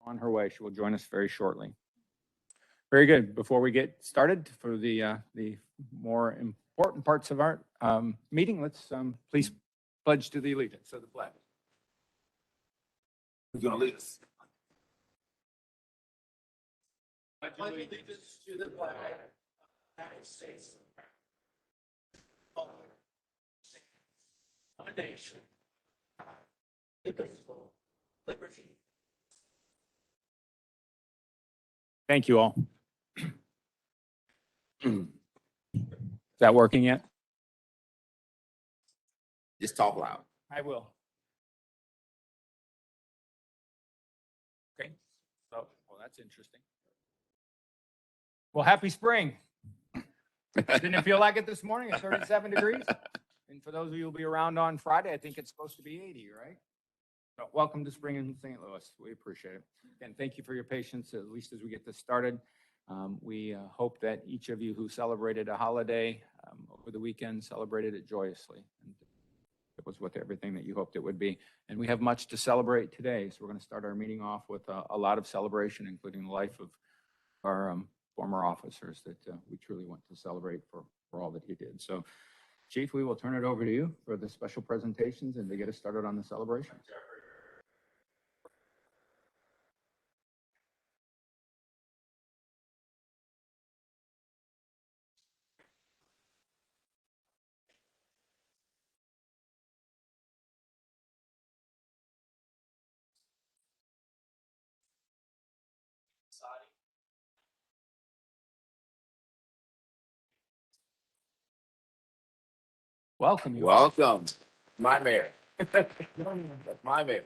on her way. She will join us very shortly. Very good. Before we get started for the more important parts of our meeting, let's please pledge to the allegiance of the flag. Who's going to lead us? I pledge allegiance to the flag of the United States of America, one nation, indivisible, liberty. Thank you all. Is that working yet? Just talk loud. I will. Okay. So, well, that's interesting. Well, happy spring. Didn't it feel like it this morning at 37 degrees? And for those of you who'll be around on Friday, I think it's supposed to be 80, right? So welcome to spring in St. Louis. We appreciate it. And thank you for your patience, at least as we get this started. We hope that each of you who celebrated a holiday over the weekend celebrated it joyously. And it was with everything that you hoped it would be. And we have much to celebrate today. So we're going to start our meeting off with a lot of celebration, including the life of our former officers that we truly want to celebrate for all that he did. So, Chief, we will turn it over to you for the special presentations and to get us started on the celebration. Welcome you. Welcome. My mayor. That's my mayor.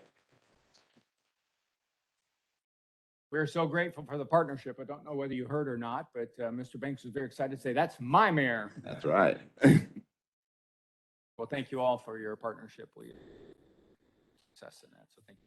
We're so grateful for the partnership. I don't know whether you heard or not, but Mr. Banks was very excited to say, that's my mayor. That's right. Well, thank you all for your partnership. We success in that. So thank you.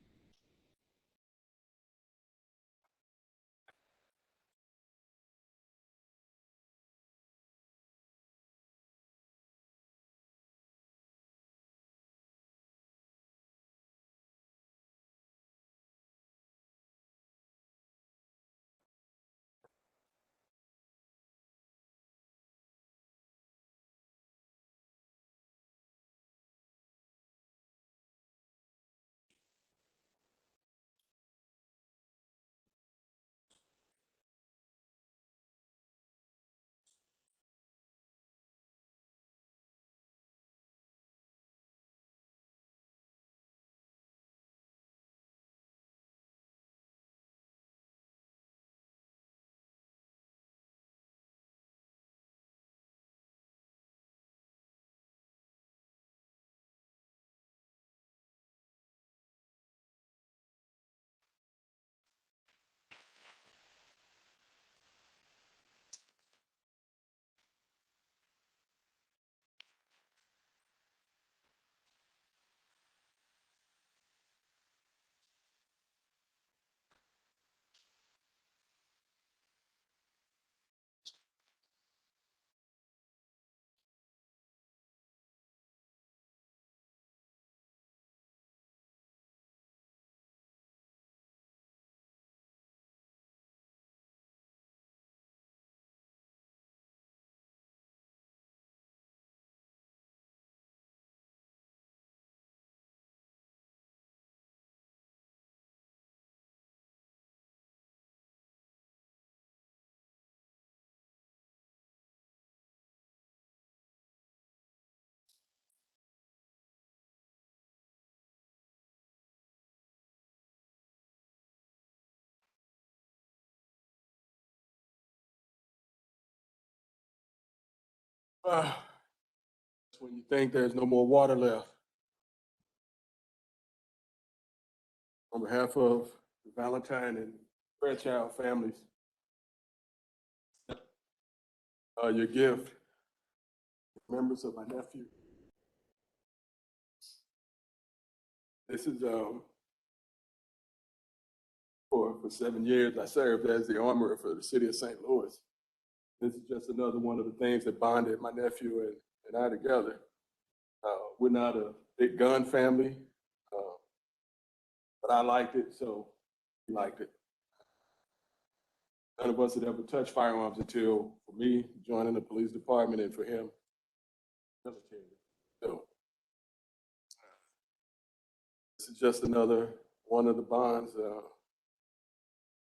That's when you think there's no more water left. On behalf of the Valentine and Fairchild families, your gift, members of my nephew. This is for 7 years I served as the armorer for the city of St. Louis. This is just another one of the things that bonded my nephew and I together. We're not a big gun family, but I liked it, so he liked it. none of us had ever touched firearms until, for me, joining the police department, and for him, military. So this is just another one of the bonds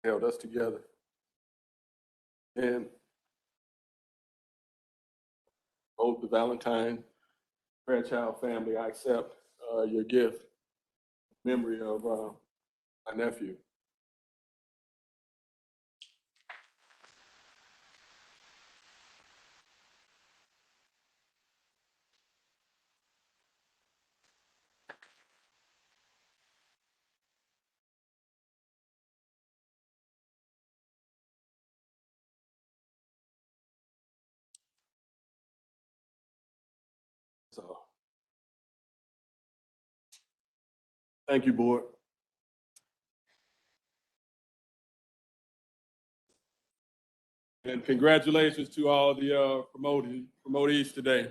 held us together. And both the Valentine Fairchild family, I accept your gift, memory of my nephew. So, thank you, board. And congratulations to all the promotees today.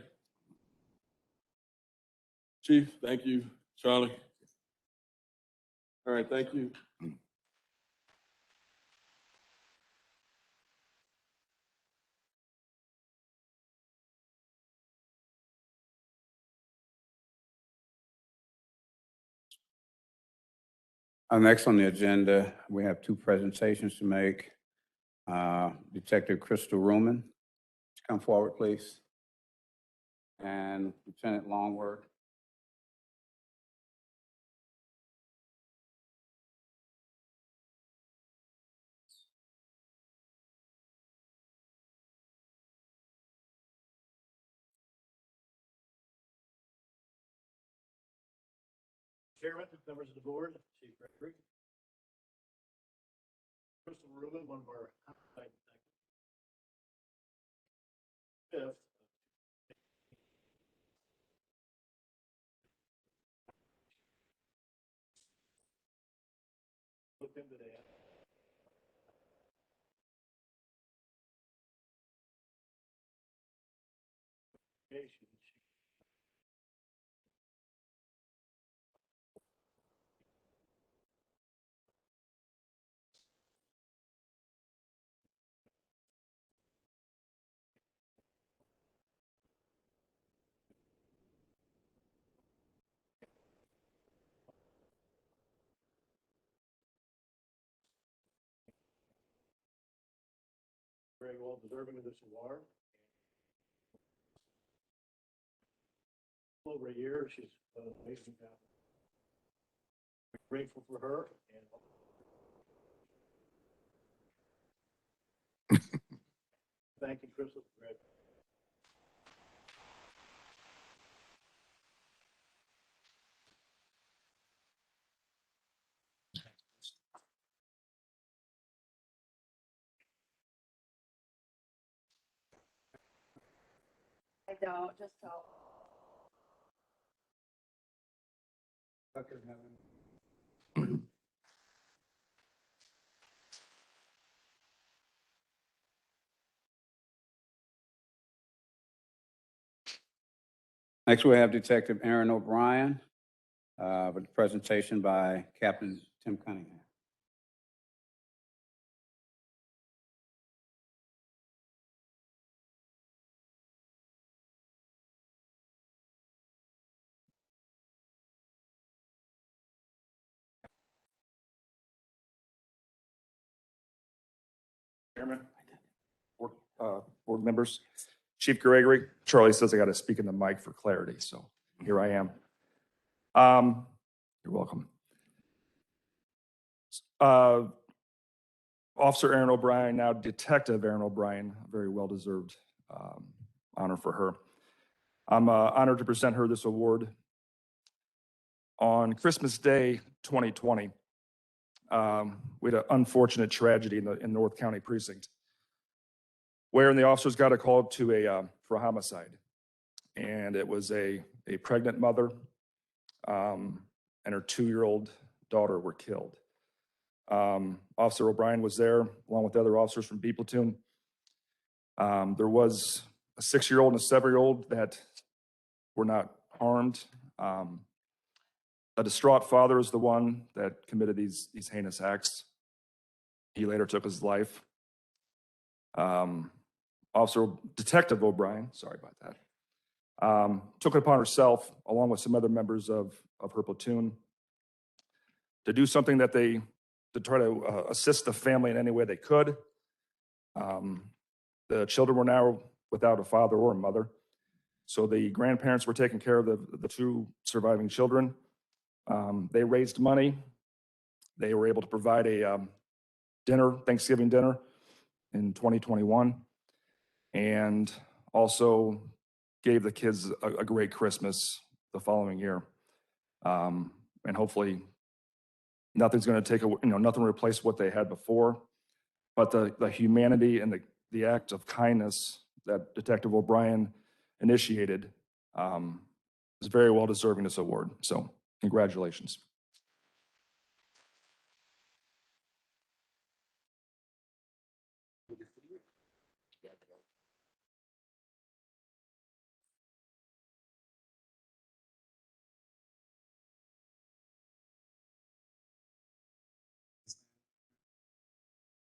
Chief, thank you. Charlie. All right, thank you. Next on the agenda, we have two presentations to make. Detective Crystal Ruman, come forward, please. And Lieutenant Longworth. Chairman, members of the board, Chief Gregory. Crystal Rubin, one of our homicide detectives. Fifth. Looked into that. Very well deserving of this award. Over a year, she's amazing. We're grateful for her and thank you, Crystal. I don't, just tell. Becker, Next, we have Detective Aaron O'Brien with a presentation by Captain Tim Cunningham. Chairman, board members, Chief Gregory. Charlie says I got to speak in the mic for clarity, so here I am. You're welcome. Officer Aaron O'Brien, now Detective Aaron O'Brien, a very well-deserved honor for her. I'm honored to present her this award. On Christmas Day 2020, we had an unfortunate tragedy in North County Precinct, wherein the officers got a call to for a homicide, and it was a pregnant mother and her 2-year-old daughter were killed. Officer O'Brien was there along with the other officers from B Platoon. There was a 6-year-old and a 7-year-old that were not harmed. A distraught father is the one that committed these heinous acts. He later took his life. Detective O'Brien, sorry about that, took it upon herself, along with some other members of her platoon, to do something to try to assist the family in any way they could. The children were now without a father or a mother. So the grandparents were taking care of the two surviving children. They raised money. They were able to provide a Thanksgiving dinner in 2021, and also gave the kids a great Christmas the following year. And hopefully nothing's going to nothing will replace what they had before, but the humanity and the act of kindness that Detective O'Brien initiated is very well deserving this award. So congratulations.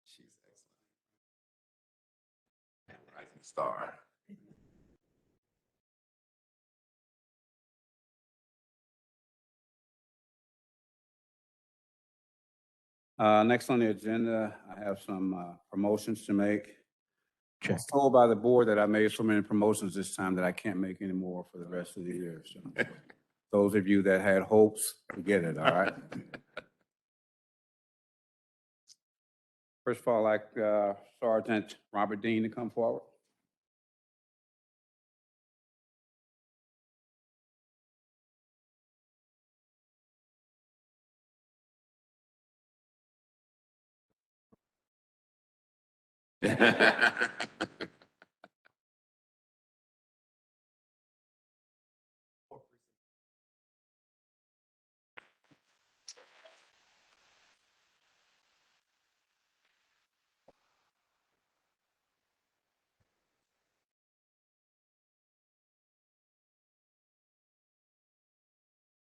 She's excellent. Rising star. Next on the agenda, I have some promotions to make. I was told by the board that I made so many promotions this time that I can't make any more for the rest of the year. So those of you that had hopes, forget it, all right? First of all, I'd like Sergeant Robert Dean to come forward.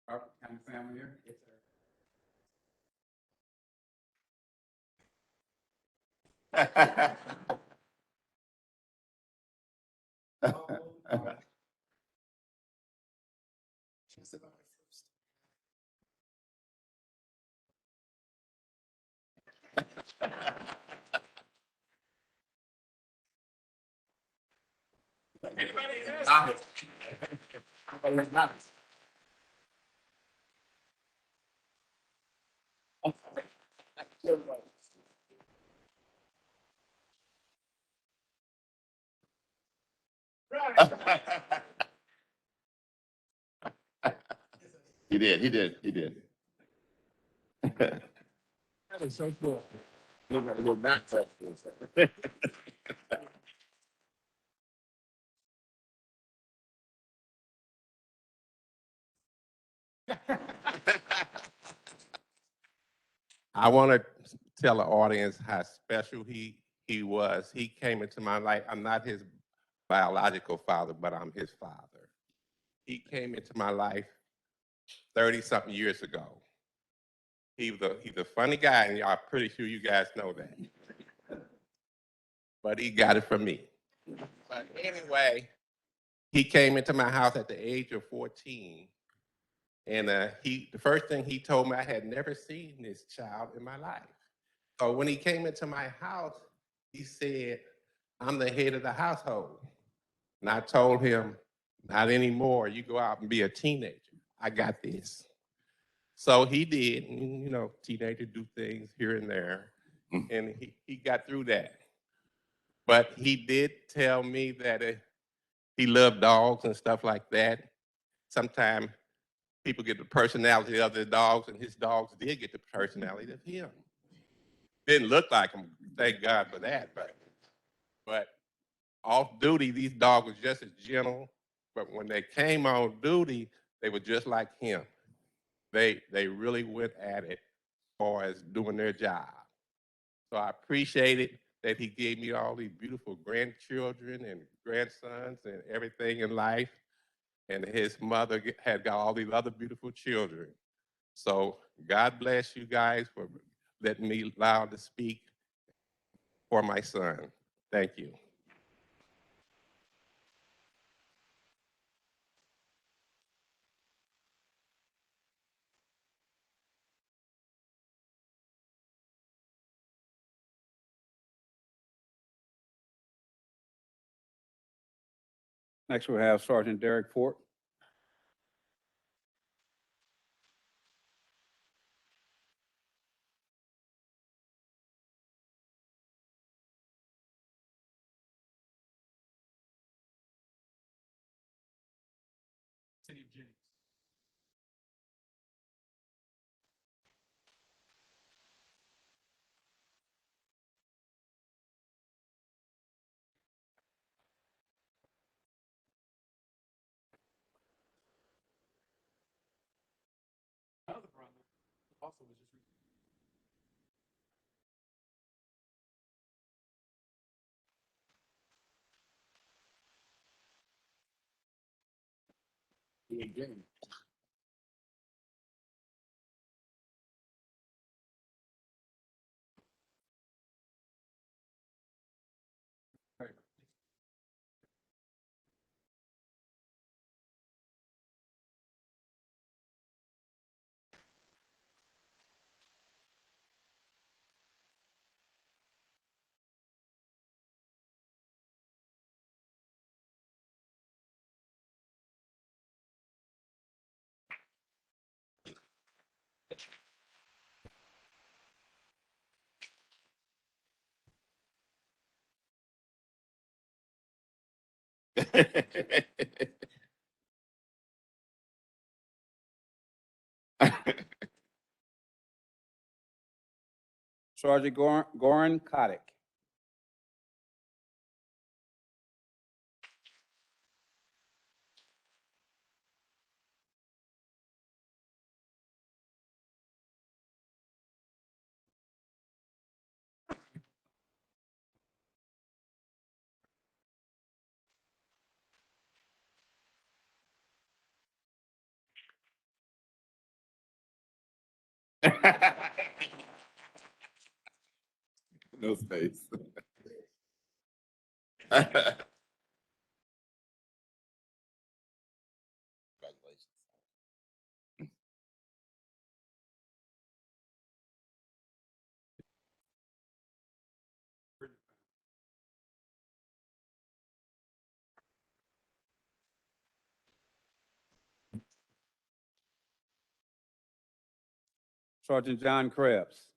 Robert, kind of family here? Yes, sir. He did. That is so cool. Look at the back. I want to tell the audience how special he was. He came into my life. I'm not his biological father, but I'm his father. He came into my life 30-something years ago. He's a funny guy, and I'm pretty sure you guys know that. But he got it from me. But anyway, he came into my house at the age of 14. And the first thing he told me, I had never seen this child in my life. So when he came into my house, he said, I'm the head of the household. And I told him, not anymore. You go out and be a teenager. I got this. So he did. You know, teenagers do things here and there. And he got through that. But he did tell me that he loved dogs and stuff like that. Sometimes people get the personality of their dogs, and his dogs did get the personality of him. Didn't look like him, thank God for that. But off duty, these dogs were just as gentle. But when they came on duty, they were just like him. They really went at it as far as doing their job. So I appreciated that he gave me all these beautiful grandchildren and grandsons and everything in life. And his mother had got all these other beautiful children. So God bless you guys for letting me allow to speak for my son. Thank you. Next, we have Sergeant Derek Fort. City of Jennings. Another problem also was just Sergeant Goran Kotick. No space. Sergeant John Krebs.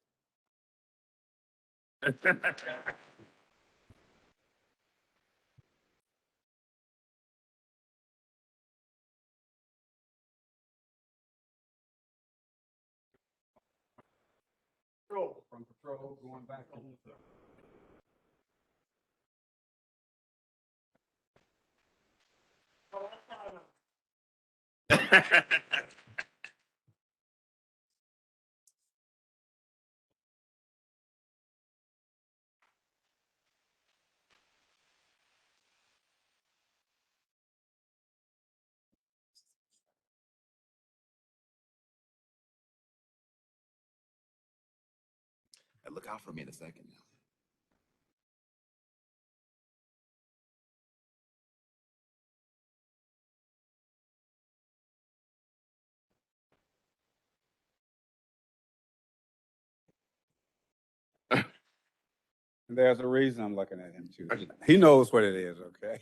From patrol going back to Look out for me in a second now. There's a reason I'm looking at him too. He knows what it is, okay?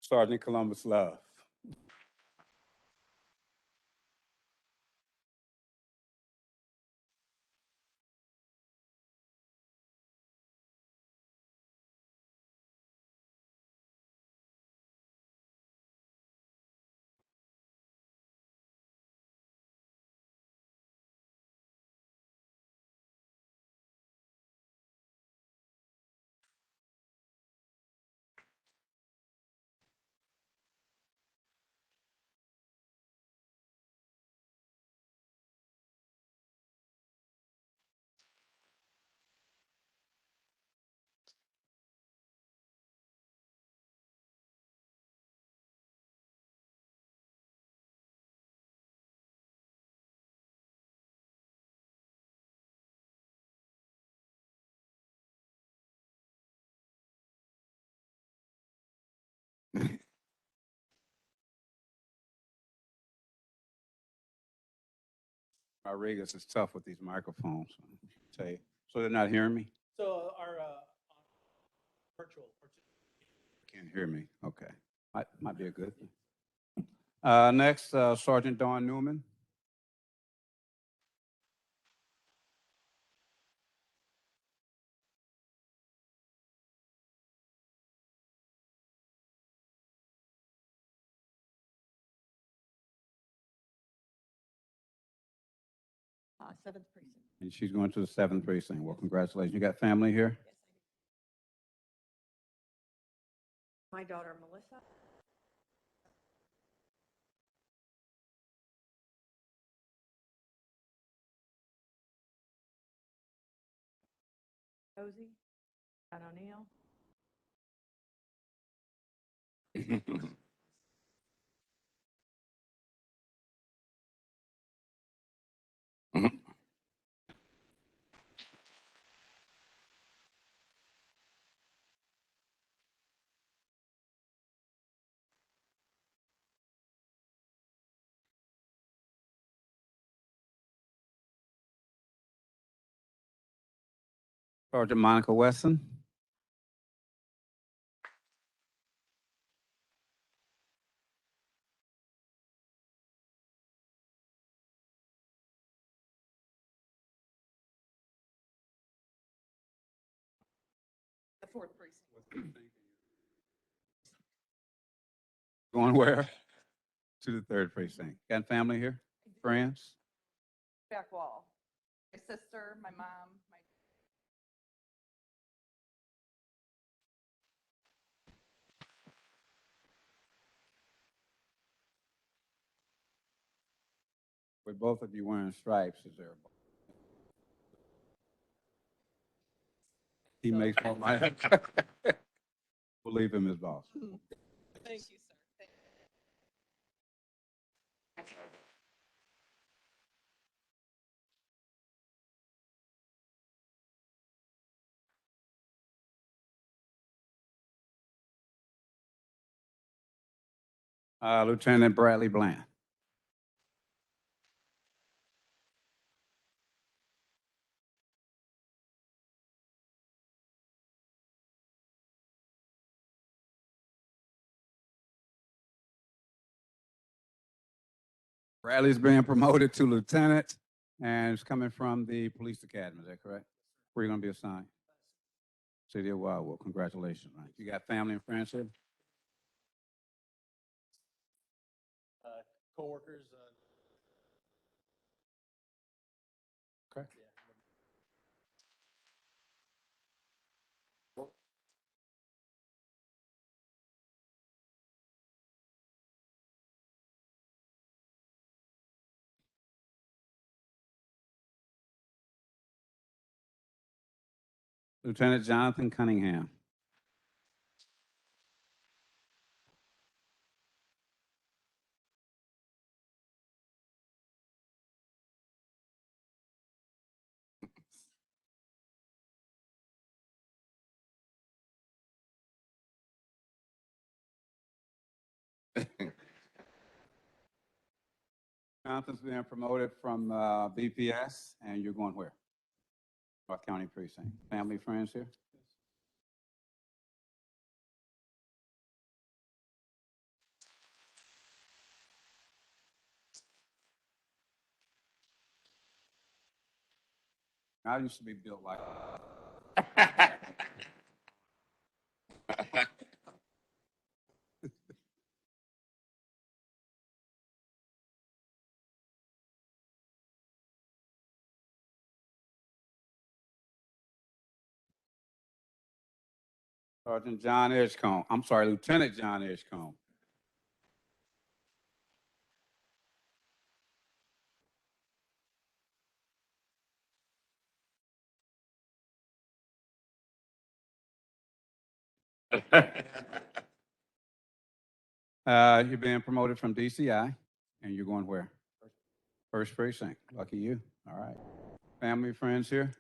Sergeant Columbus Love. Rodriguez, it's tough with these microphones. Tell you. So they're not hearing me? So our virtual Can't hear me. Okay. Might be a good thing. Next, Sergeant Dawn Newman. Seventh precinct. And she's going to the 7th precinct. Well, congratulations. You got family here? Yes, I do. My daughter Melissa. Josie. John O'Neill. Sergeant Monica Wesson. The fourth precinct. Going where? To the 3rd precinct. Got family here? Friends? Back wall. My sister, my mom, my. With both of you wearing stripes, is there? He makes more money. We'll leave him as boss. Thank you, sir. Thank Lieutenant Bradley Bland. Bradley's being promoted to lieutenant and is coming from the police academy. Is that correct? Where are you going to be assigned? City of Wildwood. Congratulations, man. You got family and friends here? coworkers. Okay. Lieutenant Jonathan Cunningham. Jonathan's being promoted from BPS, and you're going where? North County Precinct. Family, friends here? I used to be built like Sergeant John Edgecombe. I'm sorry, Lieutenant John Edgecombe. You're being promoted from DCI, and you're going where? First precinct. Lucky you. All right. Family, friends here?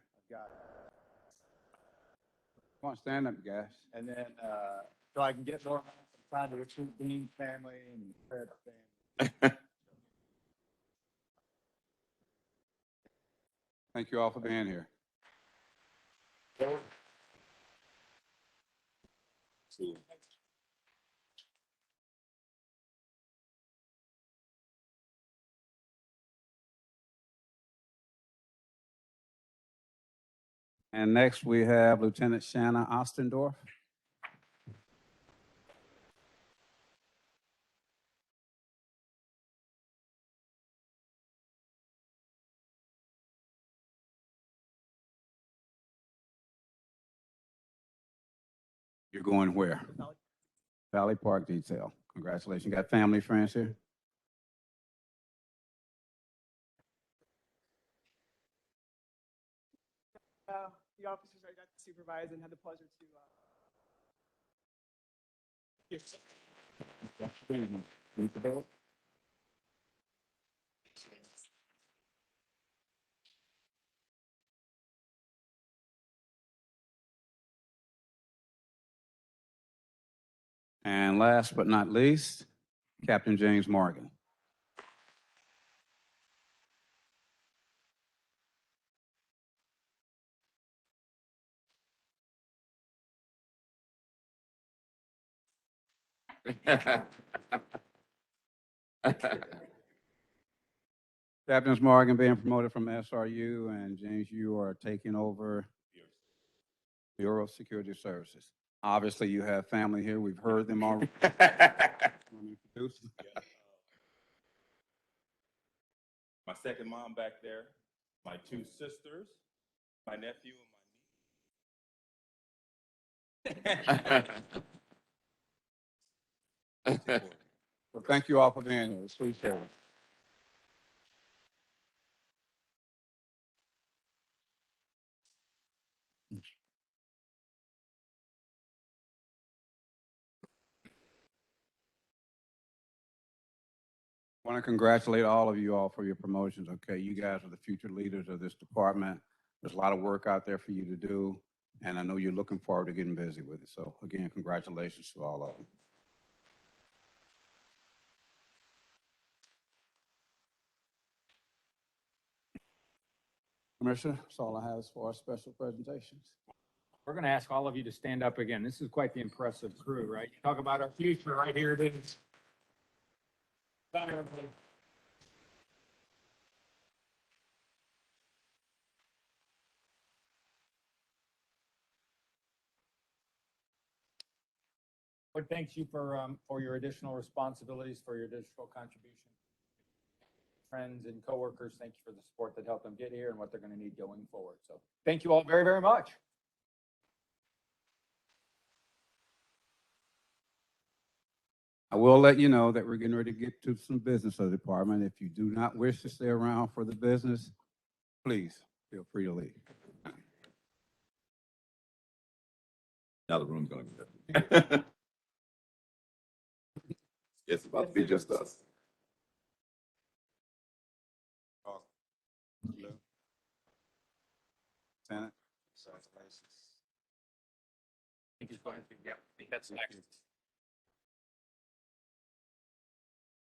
Come on, stand up, guys. And then, so I can get more, I'm trying to recruit Dean's family and Fred's family. Thank you all for being here. And next we have Lieutenant Shanna Ostendorf. You're going where? Valley Park Detail. Congratulations. You got family, friends here? The officers I got to supervise and had the pleasure to. And last but not least, Captain James Morgan. Captain Morgan being promoted from SRU, and James, you are taking over Bureau of Security Services. Obviously, you have family here. We've heard them already. Introduce them. My second mom back there, my two sisters, my nephew, and my niece. Well, thank you all for being here. Appreciate it. I want to congratulate all of you all for your promotions. Okay, you guys are the future leaders of this department. There's a lot of work out there for you to do, and I know you're looking forward to getting busy with it. So again, congratulations to all of them. Commissioner, that's all I have as far as special presentations. We're going to ask all of you to stand up again. This is quite the impressive crew, right? You talk about our future, right here it is. Lord, thanks you for your additional responsibilities, for your additional contribution. Friends and coworkers, thank you for the support that helped them get here and what they're going to need going forward. So thank you all very, very much. I will let you know that we're getting ready to get to some business of the department. If you do not wish to stay around for the business, please feel free to leave. Now the room's gonna be. It's about to be just us. Lieutenant? Yeah, I think that's next.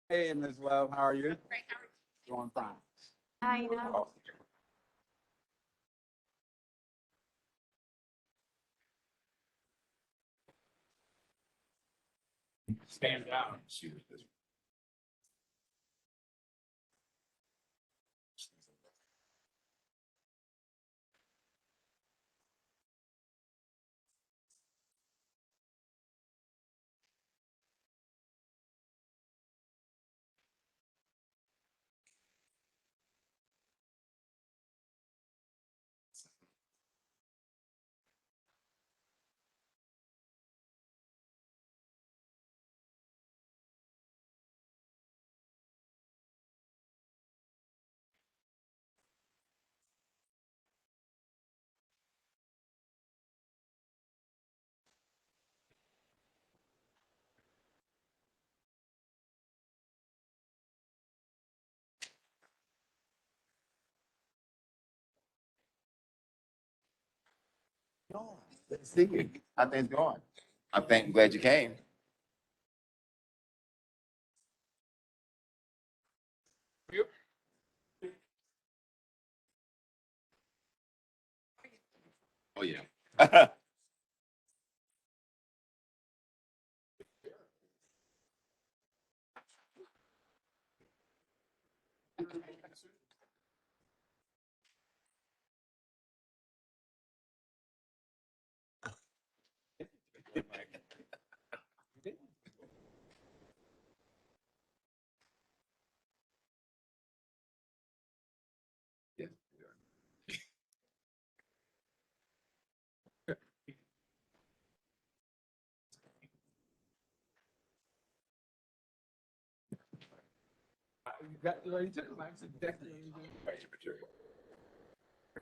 Hey, Ms. Love, how are you? Great, how are you? Doing fine. I know. Stand down. Good to see you. How things going? I'm glad you came. Oh, yeah. Yeah.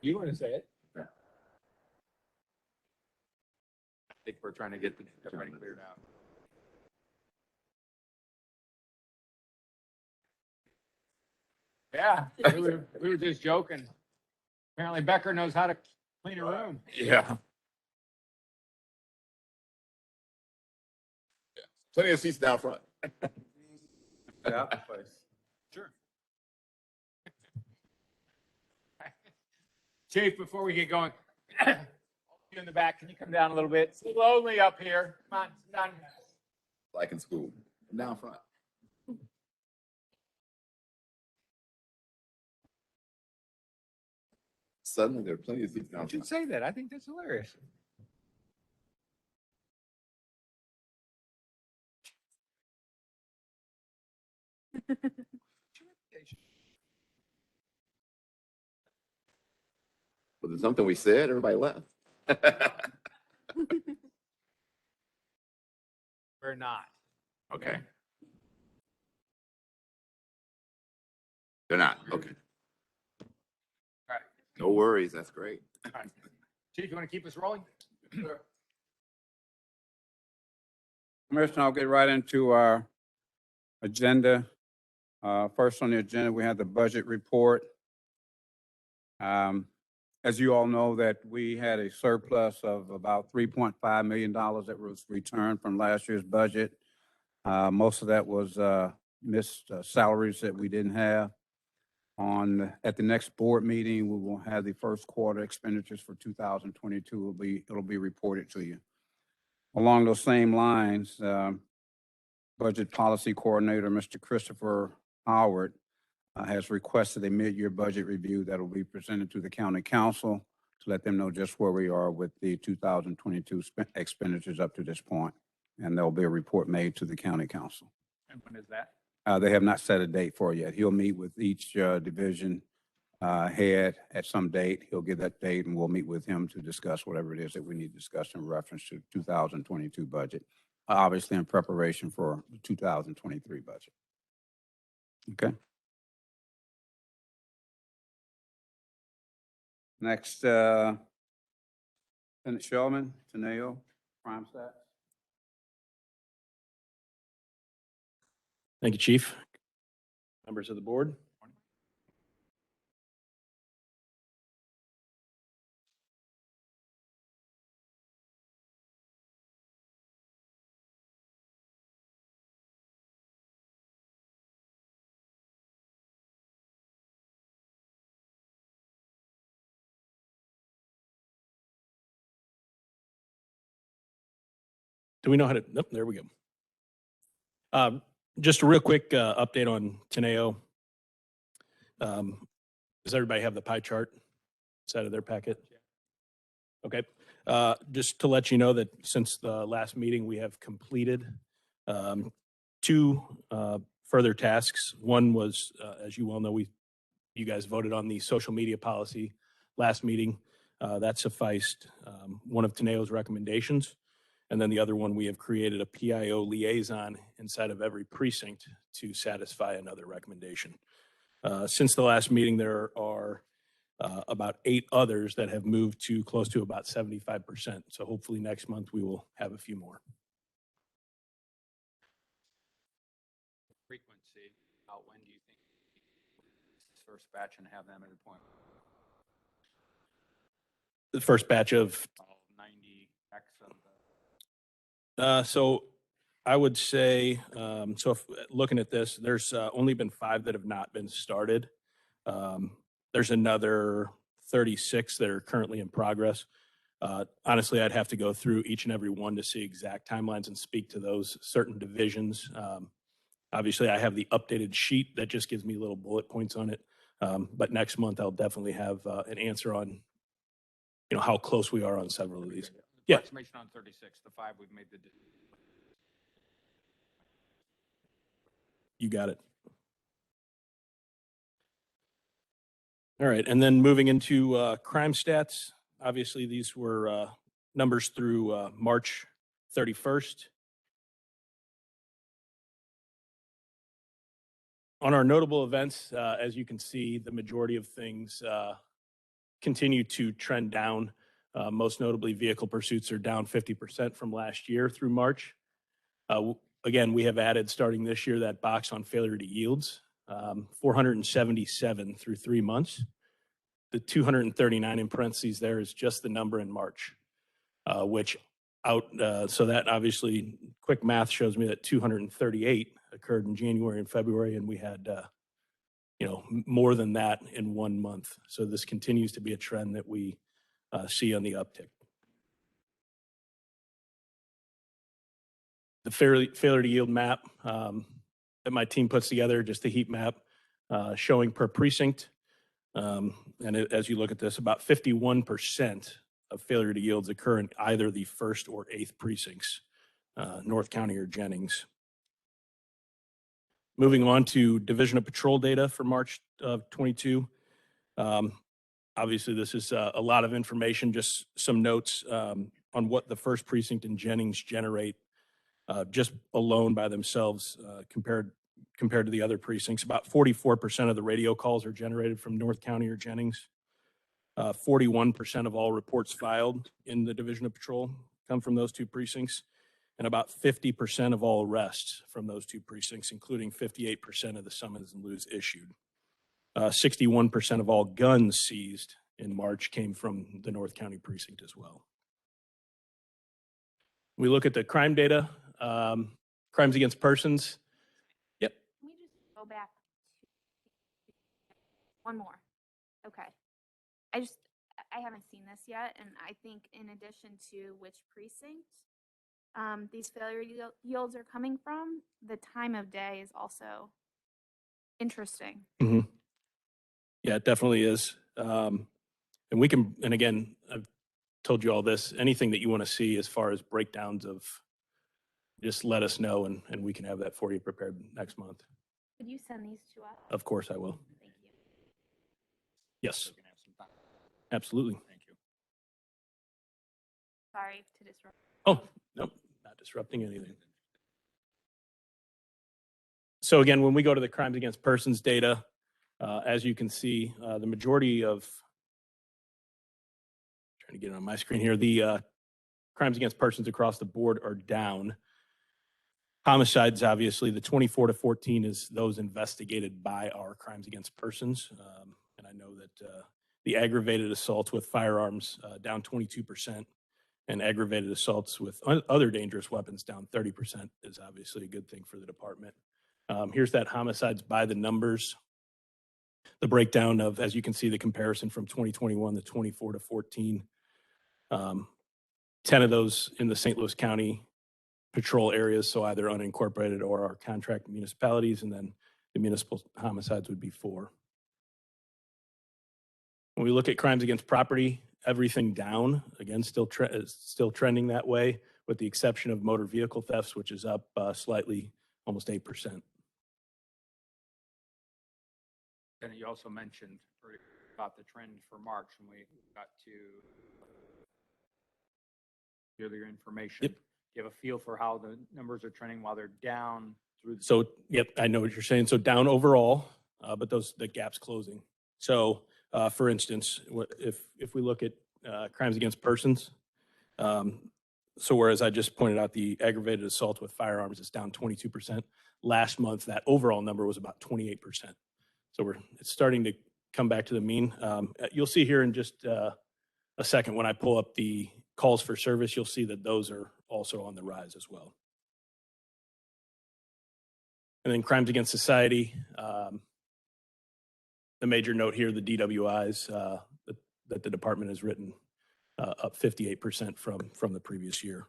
You want to say it? I think we're trying to get everybody cleared out. Yeah, we were just joking. Apparently Becker knows how to clean a room. Yeah. Plenty of seats down front. Yeah, place. Sure. Chief, before we get going, you in the back, can you come down a little bit? It's lonely up here. Come on, sit down. Like in school, down front. Suddenly, there are plenty of seats down You should front. say that. I think that's hilarious. Was it something we said? Everybody left. We're not. Okay. They're not. Okay. All right. No worries. That's great. All right. Chief, you want to keep us rolling? Commissioner, I'll get right into our agenda. First on the agenda, we have the budget report. As you all know, that we had a surplus of about $3.5 million that was returned from last year's budget. Most of that was missed salaries that we didn't have. At the next board meeting, we will have the first quarter expenditures for 2022. It'll be reported to you. Along those same lines, Budget Policy Coordinator, Mr. Christopher Howard, has requested a mid-year budget review that will be presented to the county council to let them know just where we are with the 2022 expenditures up to this point. And there'll be a report made to the county council. And when is that? They have not set a date for it yet. He'll meet with each division head at some date. He'll give that date and we'll meet with him to discuss whatever it is that we need to discuss in reference to 2022 budget, obviously in preparation for the 2023 budget. Okay. Next, Lieutenant Shellman, Teneo, Crime Stats. Thank you, Chief. Members of the board. Do we know how to, nope, there we go. Just a real quick update on Teneo. Does everybody have the pie chart inside of their packet? Okay. Just to let you know that since the last meeting, we have completed two further tasks. One was, as you well know, you guys voted on the social media policy last meeting. That sufficed one of Teneo's recommendations. And then the other one, we have created a PIO liaison inside of every precinct to satisfy another recommendation. Since the last meeting, there are about 8 others that have moved to close to about 75%. So hopefully next month we will have a few more. Frequency, when do you think this first batch and have them at a point? The first batch of 90 X of the. So I would say, so if looking at this, there's only been 5 that have not been started. There's another 36 that are currently in progress. Honestly, I'd have to go through each and every one to see exact timelines and speak to those certain divisions. Obviously, I have the updated sheet that just gives me little bullet points on it. But next month, I'll definitely have an answer on, how close we are on several of these. Yeah. Approximation on 36, the 5 we've made the. You got it. All right, and then moving into crime stats. Obviously, these were numbers through March 31st. On our notable events, as you can see, the majority of things continue to trend down. Most notably, vehicle pursuits are down 50% from last year through March. Again, we have added starting this year that box on failure to yields, 477 through 3 months. The 239 in parentheses there is just the number in March, so that obviously quick math shows me that 238 occurred in January and February, and we had more than that in 1 month. So this continues to be a trend that we see on the uptick. The failure to yield map that my team puts together, just a heat map showing per precinct. As you look at this, about 51% of failure to yields occur in either the 1st or 8th precincts, North County or Jennings. Moving on to Division of Patrol data for March of 22. Obviously, this is a lot of information, just some notes on what the 1st precinct in Jennings generate just alone by themselves compared to the other precincts. About 44% of the radio calls are generated from North County or Jennings. 41% of all reports filed in the Division of Patrol come from those 2 precincts, and about 50% of all arrests from those 2 precincts, including 58% of the summons and lieu issued. 61% of all guns seized in March came from the North County precinct as well. We look at the crime data, crimes against persons. Yep. Can we just go back one more? Okay. I haven't seen this yet, and I think in addition to which precinct these failure yields are coming from, the time of day is also interesting. Mm-hmm. Yeah, it definitely is. And again, I've told you all this, anything that you want to see as far as breakdowns of, just let us know and we can have that for you prepared next month. Could you send these to us? Of course I will. Thank you. Yes. Absolutely. Thank you. Sorry to disrupt. Oh, nope, not disrupting anything. So again, when we go to the crimes against persons data, as you can see, the majority of, trying to get it on my screen here, the crimes against persons across the board are down. Homicides, obviously, the 24 to 14 is those investigated by our crimes against persons. And I know that the aggravated assaults with firearms down 22%, and aggravated assaults with other dangerous weapons down 30% is obviously a good thing for the department. Here's that homicides by the numbers. The breakdown of, as you can see, the comparison from 2021 to 24 to 14. 10 of those in the St. Louis County patrol areas, so either unincorporated or our contract municipalities, and then the municipal homicides would be 4. When we look at crimes against property, everything down, again, still trending that way, with the exception of motor vehicle thefts, which is up slightly, almost 8%. And you also mentioned about the trend for March, and we got to hear your information. Yep. You have a feel for how the numbers are trending while they're down through the. So, yep, I know what you're saying. So down overall, but the gap's closing. So, for instance, if we look at crimes against persons, so whereas I just pointed out the aggravated assault with firearms is down 22%, last month that overall number was about 28%. So it's starting to come back to the mean. You'll see here in just a second when I pull up the calls for service, you'll see that those are also on the rise as well. And then crimes against society, the major note here, the DWIs that the department has written up 58% from the previous year.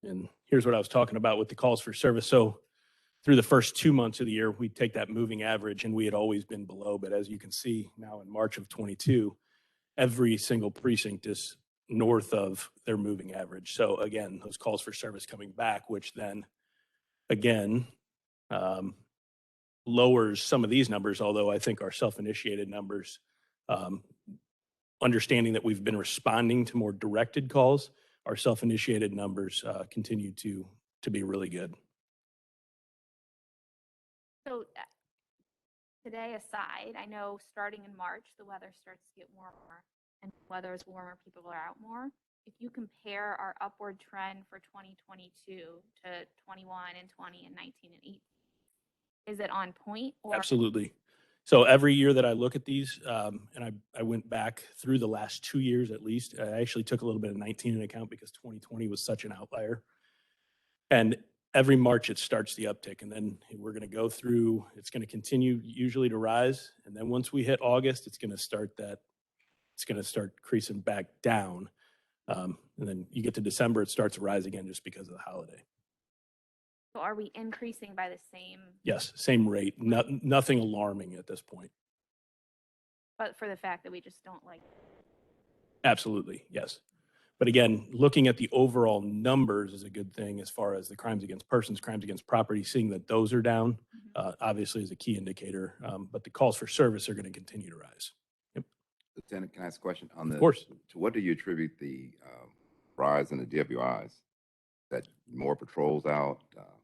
And here's what I was talking about with the calls for service. So through the first 2 months of the year, we take that moving average, and we had always been below. But as you can see now in March of 22, every single precinct is north of their moving average. So again, those calls for service coming back, which then again lowers some of these numbers, although I think our self-initiated numbers, understanding that we've been responding to more directed calls, our self-initiated numbers continue to be really good. So today aside, I know starting in March, the weather starts to get warmer, and when weather is warmer, people are out more. If you compare our upward trend for 2022 to 21 and 20 and 19 and 18, is it on point? Or Absolutely. So every year that I look at these, and I went back through the last 2 years at least, I actually took a little bit of 19 into account because 2020 was such an outlier. And every March it starts the uptick, and then we're going to go through, it's going to continue usually to rise. And then once we hit August, it's going to start creasing back down. And then you get to December, it starts to rise again just because of the holiday. so are we increasing by the same? Yes, same rate, nothing alarming at this point. But for the fact that we just don't like. Absolutely, yes. But again, looking at the overall numbers is a good thing as far as the crimes against persons, crimes against property, seeing that those are down, obviously is a key indicator. But the calls for service are going to continue to rise. Yep. Lieutenant, can I ask a question on the? Of course. To what do you attribute the rise in the DWIs? That more patrols out?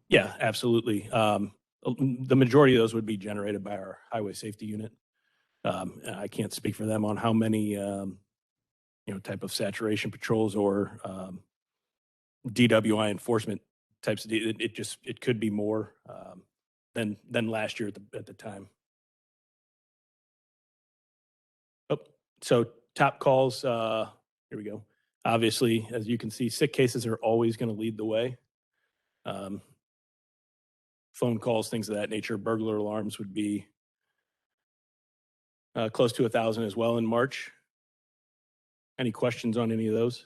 Yeah, absolutely. The majority of those would be generated by our highway safety unit. And I can't speak for them on how many, type of saturation patrols or DWI enforcement types of, it could be more than last year at the time. Oh, so top calls, here we go. Obviously, as you can see, sick cases are always going to lead the way. Phone calls, things of that nature. Burglar alarms would be close to 1,000 as well in March. Any questions on any of those?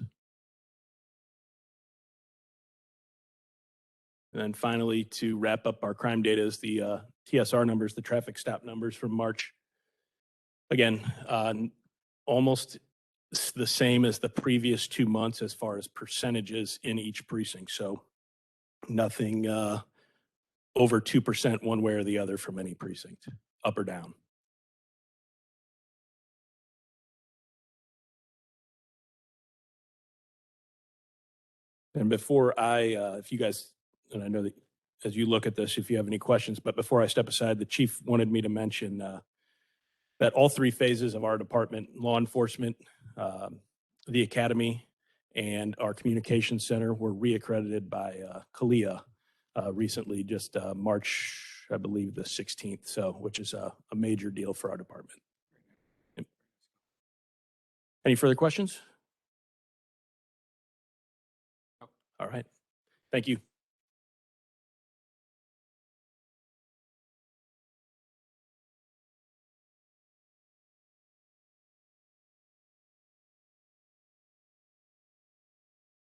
And then finally, to wrap up our crime data is the TSR numbers, the traffic stop numbers from March. Again, almost the same as the previous 2 months as far as percentages in each precinct. So nothing over 2% one way or the other from any precinct, up or down. And before if you guys, and I know that as you look at this, if you have any questions, but before I step aside, the chief wanted me to mention that all 3 phases of our department, law enforcement, the academy, and our communications center were reaccredited by CALIA recently, just March, I believe, the 16th, so which is a major deal for our department. Yep. Any further questions? All right. Thank you.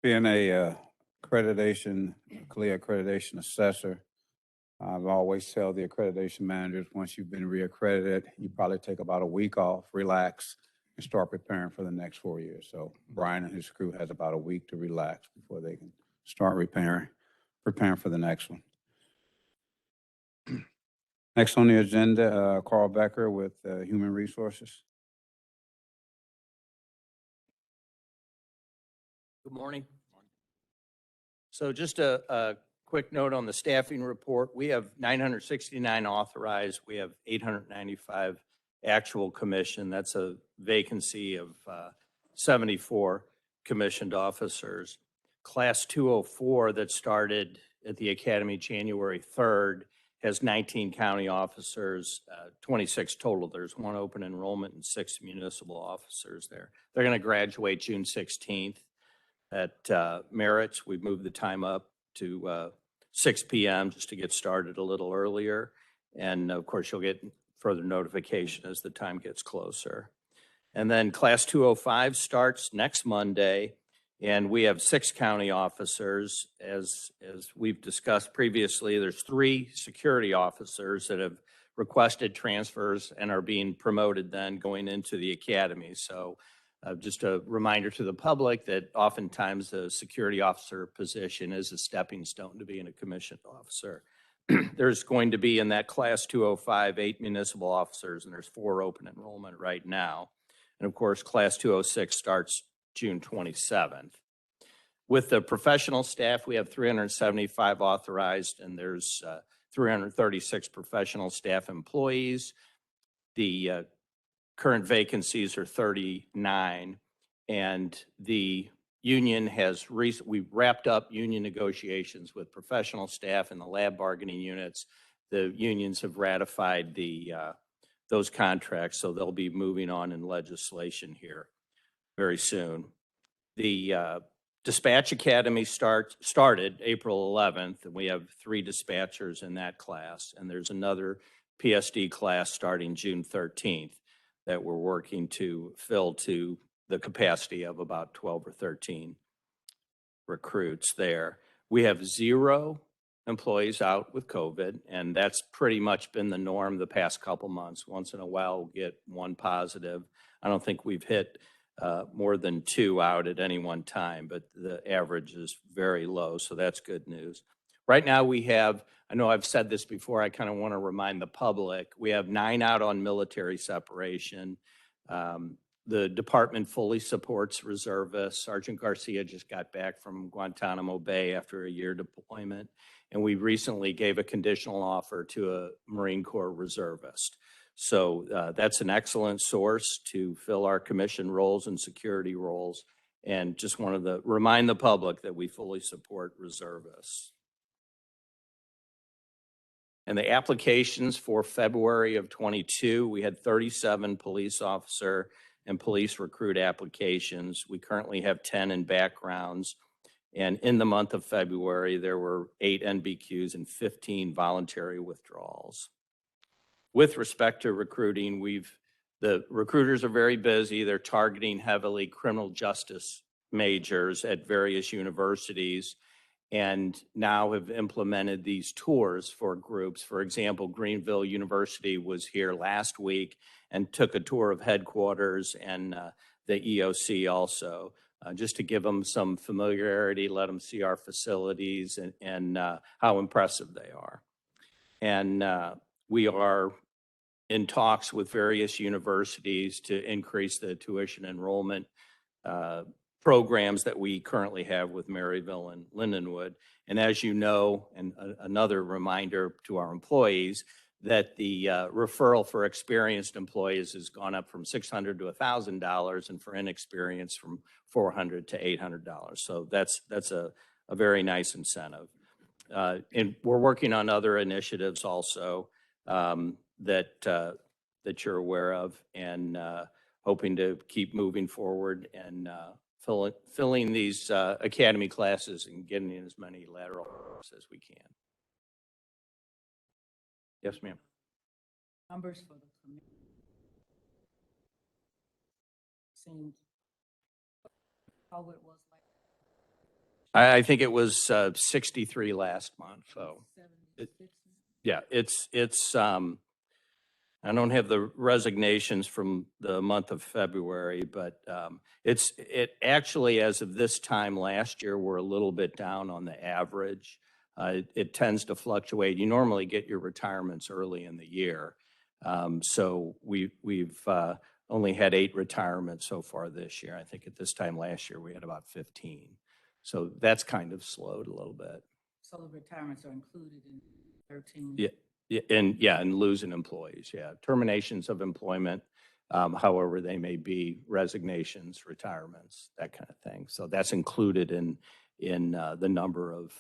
Being a CALIA accreditation assessor, I've always tell the accreditation managers, once you've been reaccredited, you probably take about a week off, relax, and start preparing for the next 4 years. So Brian and his crew has about a week to relax before they can start preparing for the next one. Next on the agenda, Carl Becker with Human Resources. Good morning. So just a quick note on the staffing report. We have 969 authorized. We have 895 actual commission. That's a vacancy of 74 commissioned officers. Class 204 that started at the academy January 3rd has 19 county officers, 26 total. There's 1 open enrollment and 6 municipal officers there. They're going to graduate June 16th. At Merritt's, we've moved the time up to 6 p.m. just to get started a little earlier. And of course, you'll get further notification as the time gets closer. And then Class 205 starts next Monday, and we have 6 county officers. As we've discussed previously, there's 3 security officers that have requested transfers and are being promoted then going into the academy. So just a reminder to the public that oftentimes the security officer position is a stepping stone to being a commissioned officer. There's going to be in that Class 205, 8 municipal officers, and there's 4 open enrollment right now. And of course, Class 206 starts June 27th. With the professional staff, we have 375 authorized, and there's 336 professional staff employees. The current vacancies are 39, and the union has we wrapped up union negotiations with professional staff and the lab bargaining units. The unions have ratified those contracts, so they'll be moving on in legislation here very soon. The Dispatch Academy started April 11th, and we have 3 dispatchers in that class, and there's another PSD class starting June 13th that we're working to fill to the capacity of about 12 or 13 recruits there. We have 0 employees out with COVID, and that's pretty much been the norm the past couple months. Once in a while, we'll get 1 positive. I don't think we've hit more than 2 out at any one time, but the average is very low, so that's good news. Right now we have, I know I've said this before, I kind of want to remind the public, we have 9 out on military separation. The department fully supports reservists. Sergeant Garcia just got back from Guantanamo Bay after a year deployment, and we recently gave a conditional offer to a Marine Corps reservist. So that's an excellent source to fill our commission roles and security roles, and just wanted to remind the public that we fully support reservists. And the applications for February of 22, we had 37 police officer and police recruit applications. We currently have 10 in backgrounds. And in the month of February, there were 8 NBQs and 15 voluntary withdrawals. With respect to recruiting, the recruiters are very busy. They're targeting heavily criminal justice majors at various universities, and now have implemented these tours for groups. For example, Greenville University was here last week and took a tour of headquarters and the EOC also, just to give them some familiarity, let them see our facilities and how impressive they are. And we are in talks with various universities to increase the tuition enrollment programs that we currently have with Maryville and Lindenwood. And as you know, and another reminder to our employees, that the referral for experienced employees has gone up from $600 to $1,000, and for inexperienced from $400 to $800. So that's a very nice incentive. And we're working on other initiatives also that you're aware of, and hoping to keep moving forward and filling these academy classes and getting in as many lateral as we can. Yes, ma'am. Numbers for the committee seemed how it was like. I think it was 63 last month. So yeah, it's I don't have the resignations from the month of February, but it actually, as of this time last year, we're a little bit down on the average. It tends to fluctuate. You normally get your retirements early in the year. So we've only had 8 retirements so far this year. I think at this time last year, we had about 15. So that's kind of slowed a little bit. So the retirements are included in 13? Yeah. And losing employees. Yeah. Terminations of employment, however they may be, resignations, retirements, that kind of thing. So that's included in the number of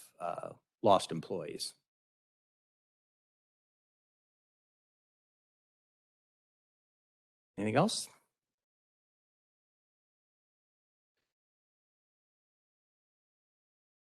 lost employees. Anything else?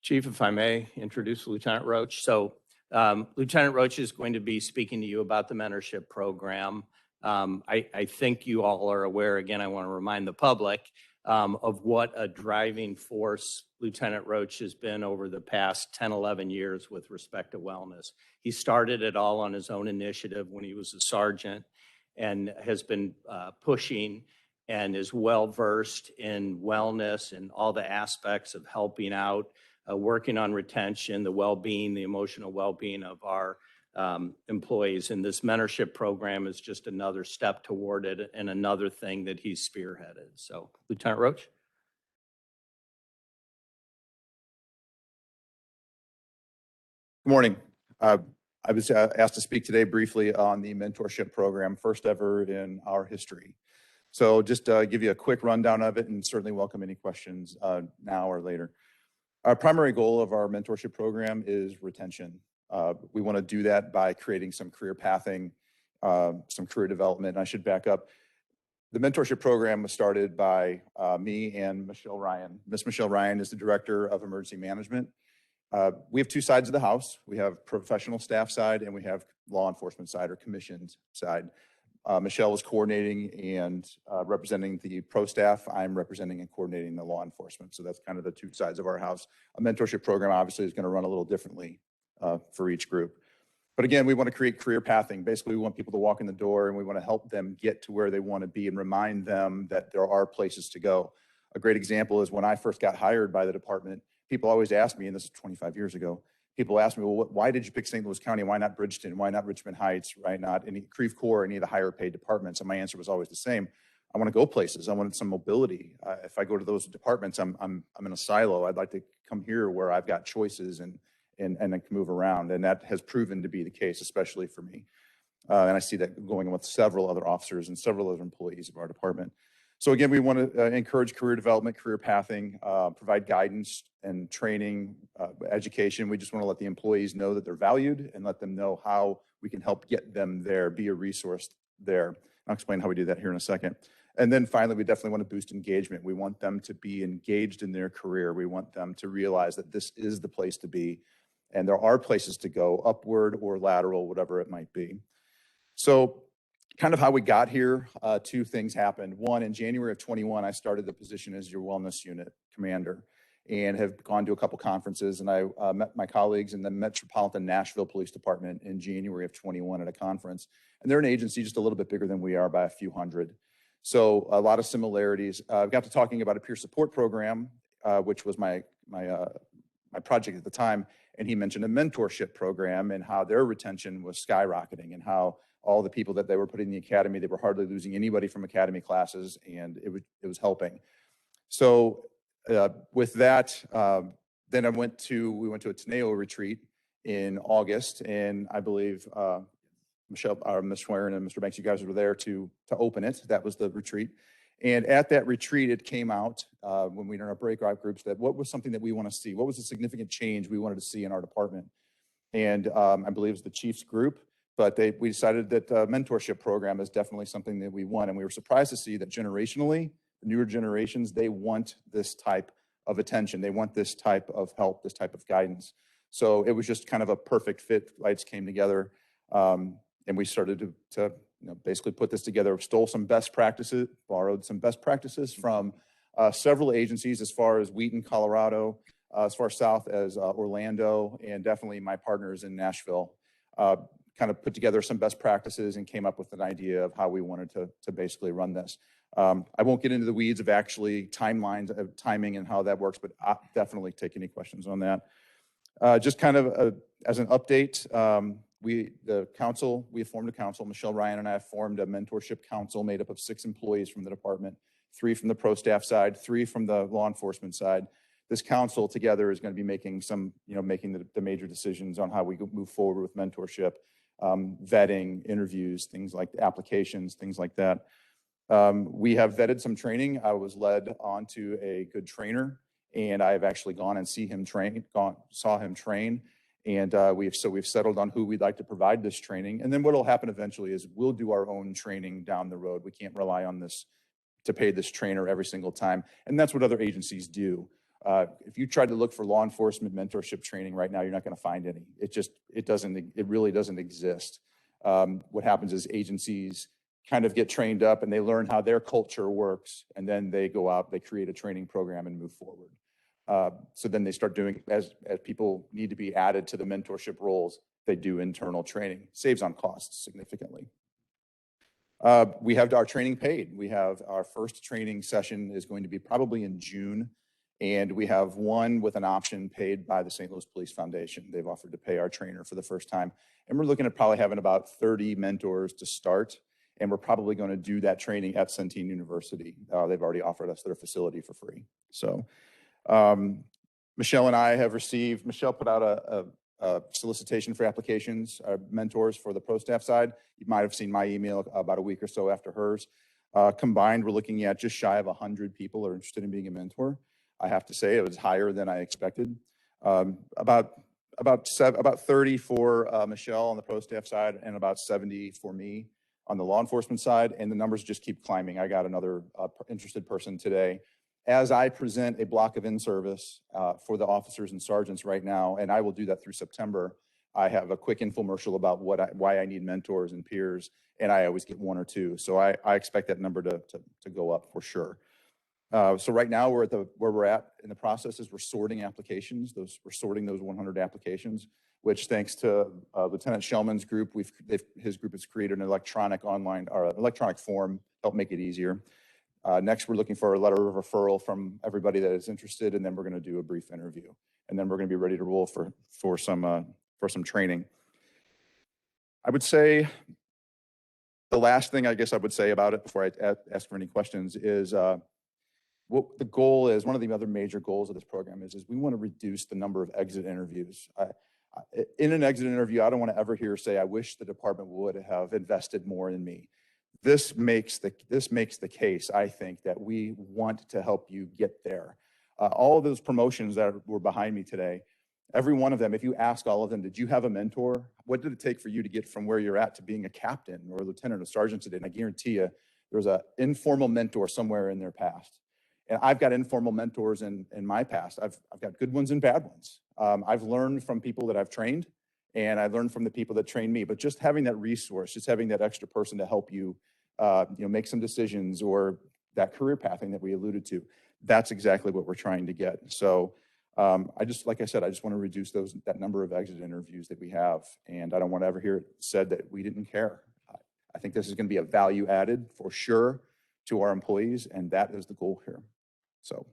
Chief, if I may introduce Lieutenant Roach. So Lieutenant Roach is going to be speaking to you about the mentorship program. I think you all are aware, again, I want to remind the public of what a driving force Lieutenant Roach has been over the past 10, 11 years with respect to wellness. He started it all on his own initiative when he was a sergeant and has been pushing and is well-versed in wellness and all the aspects of helping out, working on retention, the well-being, the emotional well-being of our employees. And this mentorship program is just another step toward it and another thing that he's spearheaded. So, Lieutenant Roach? Good morning. I was asked to speak today briefly on the mentorship program, first ever in our history. So just give you a quick rundown of it and certainly welcome any questions now or later. Our primary goal of our mentorship program is retention. We want to do that by creating some career pathing, some career development. And I should back up. The mentorship program was started by me and Michelle Ryan. Miss Michelle Ryan is the Director of Emergency Management. We have two sides of the house. We have professional staff side and we have law enforcement side or commissioned side. Michelle is coordinating and representing the pro staff. I'm representing and coordinating the law enforcement. So that's kind of the two sides of our house. A mentorship program obviously is going to run a little differently for each group. But again, we want to create career pathing. Basically, we want people to walk in the door and we want to help them get to where they want to be and remind them that there are places to go. A great example is when I first got hired by the department, people always ask me, and this is 25 years ago, people ask me, well, why did you pick St. Louis County? Why not Bridgeton? Why not Richmond Heights? Right? Not any Creve Coeur, any of the higher paid departments. And my answer was always the same. I want to go places. I want some mobility. If I go to those departments, I'm in a silo. I'd like to come here where I've got choices and I can move around. And that has proven to be the case, especially for me. And I see that going with several other officers and several other employees of our department. So again, we want to encourage career development, career pathing, provide guidance and training, education. We just want to let the employees know that they're valued and let them know how we can help get them there, be a resource there. I'll explain how we do that here in a second. And then finally, we definitely want to boost engagement. We want them to be engaged in their career. We want them to realize that this is the place to be. And there are places to go, upward or lateral, whatever it might be. So kind of how we got here, two things happened. One, in January of 21, I started the position as your wellness unit commander and have gone to a couple conferences. And I met my colleagues in the Metropolitan Nashville Police Department in January of 21 at a conference. And they're an agency just a little bit bigger than we are by a few hundred. So a lot of similarities. I got to talking about a peer support program, which was my project at the time. And he mentioned a mentorship program and how their retention was skyrocketing and how all the people that they were putting in the academy, they were hardly losing anybody from academy classes, and it was helping. So with that, then we went to a Teneo retreat in August, and I believe Michelle, Ms. Schwerin and Mr. Banks, you guys were there to open it. That was the retreat. And at that retreat, it came out when we were in our breakout groups that what was something that we want to see? What was a significant change we wanted to see in our department? And I believe it was the chief's group, but we decided that mentorship program is definitely something that we want. And we were surprised to see that generationally, the newer generations, they want this type of attention. They want this type of help, this type of guidance. So it was just kind of a perfect fit. Lights came together, and we started to basically put this together, stole some best practices, borrowed some best practices from several agencies as far as Wheaton, Colorado, as far south as Orlando, and definitely my partners in Nashville. Kind of put together some best practices and came up with an idea of how we wanted to basically run this. I won't get into the weeds of actually timelines of timing and how that works, but I'll definitely take any questions on that. Just kind of as an update, we have formed a council. Michelle Ryan and I have formed a mentorship council made up of 6 employees from the department, 3 from the pro staff side, 3 from the law enforcement side. This council together is going to be making making the major decisions on how we move forward with mentorship, vetting, interviews, things like applications, things like that. We have vetted some training. I was led on to a good trainer, and I have actually gone and saw him train. And we've settled on who we'd like to provide this training. And then what will happen eventually is we'll do our own training down the road. We can't rely on this to pay this trainer every single time. And that's what other agencies do. If you tried to look for law enforcement mentorship training right now, you're not going to find any. It really doesn't exist. What happens is agencies kind of get trained up and they learn how their culture works, and then they go out, they create a training program and move forward. So then they start doing, as people need to be added to the mentorship roles, they do internal training. Saves on costs significantly. We have our training paid. We have our first training session is going to be probably in June, and we have one with an option paid by the St. Louis Police Foundation. They've offered to pay our trainer for the first time, and we're looking at probably having about 30 mentors to start, and we're probably going to do that training at Centene University. They've already offered us their facility for free. So Michelle and I have received, Michelle put out a solicitation for applications, mentors for the pro staff side. You might have seen my email about a week or so after hers. Combined, we're looking at just shy of 100 people are interested in being a mentor. I have to say it was higher than I expected. About 30 for Michelle on the pro staff side and about 70 for me on the law enforcement side, and the numbers just keep climbing. I got another interested person today. As I present a block of in-service for the officers and sergeants right now, and I will do that through September, I have a quick infomercial about why I need mentors and peers, and I always get one or two. So I expect that number to go up for sure. So right now where we're at in the process is we're sorting applications. We're sorting those 100 applications, which thanks to Lieutenant Shellman's group, his group has created an electronic form, help make it easier. Next, we're looking for a letter of referral from everybody that is interested, and then we're going to do a brief interview, and then we're going to be ready to roll for some training. I would say the last thing I guess I would say about it before I ask for any questions is what the goal is. One of the other major goals of this program is we want to reduce the number of exit interviews. In an exit interview, I don't want to ever hear say, "I wish the department would have invested more in me." This makes the case, I think, that we want to help you get there. All of those promotions that were behind me today, every one of them, if you ask all of them, did you have a mentor? What did it take for you to get from where you're at to being a captain or a lieutenant or sergeant today? And I guarantee you, there's an informal mentor somewhere in their past. And I've got informal mentors in my past. I've got good ones and bad ones. I've learned from people that I've trained, and I learned from the people that trained me. But just having that resource, just having that extra person to help you, make some decisions, or that career pathing that we alluded to, that's exactly what we're trying to get. So like I said, I just want to reduce that number of exit interviews that we have. And I don't want to ever hear it said that we didn't care. I think this is going to be a value added for sure to our employees, and that is the goal here. So,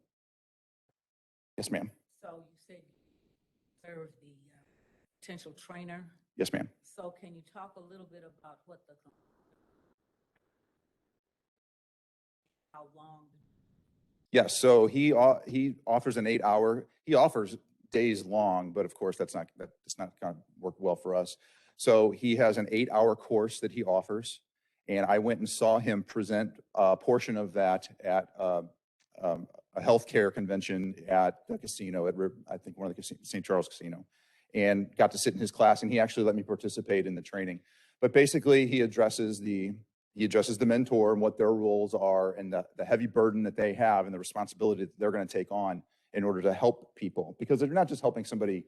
yes, ma'am. So you said you serve the potential trainer. Yes, ma'am. So can you talk a little bit about how long? Yes, so he offers an 8-hour. He offers days long, but of course that's not going to work well for us. So he has an 8-hour course that he offers, and I went and saw him present a portion of that at a healthcare convention at the casino I think one of the St. Charles Casino, and got to sit in his class, and he actually let me participate in the training. But basically, he addresses the mentor and what their roles are, and the heavy burden that they have and the responsibility that they're going to take on in order to help people, because they're not just helping somebody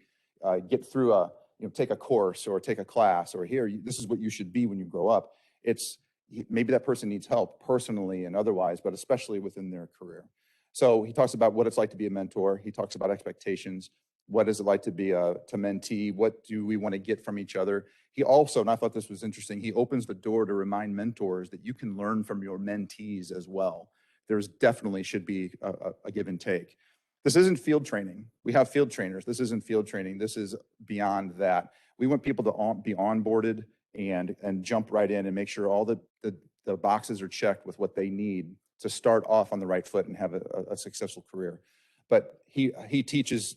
get through take a course or take a class, or this is what you should be when you grow up. It's maybe that person needs help personally and otherwise, but especially within their career. So he talks about what it's like to be a mentor. He talks about expectations. What is it like to be to mentee? What do we want to get from each other? He also, and I thought this was interesting, he opens the door to remind mentors that you can learn from your mentees as well. There's definitely should be a give and take. This isn't field training. We have field trainers. This isn't field training. This is beyond that. We want people to be onboarded and jump right in and make sure all the boxes are checked with what they need to start off on the right foot and have a successful career. But he teaches,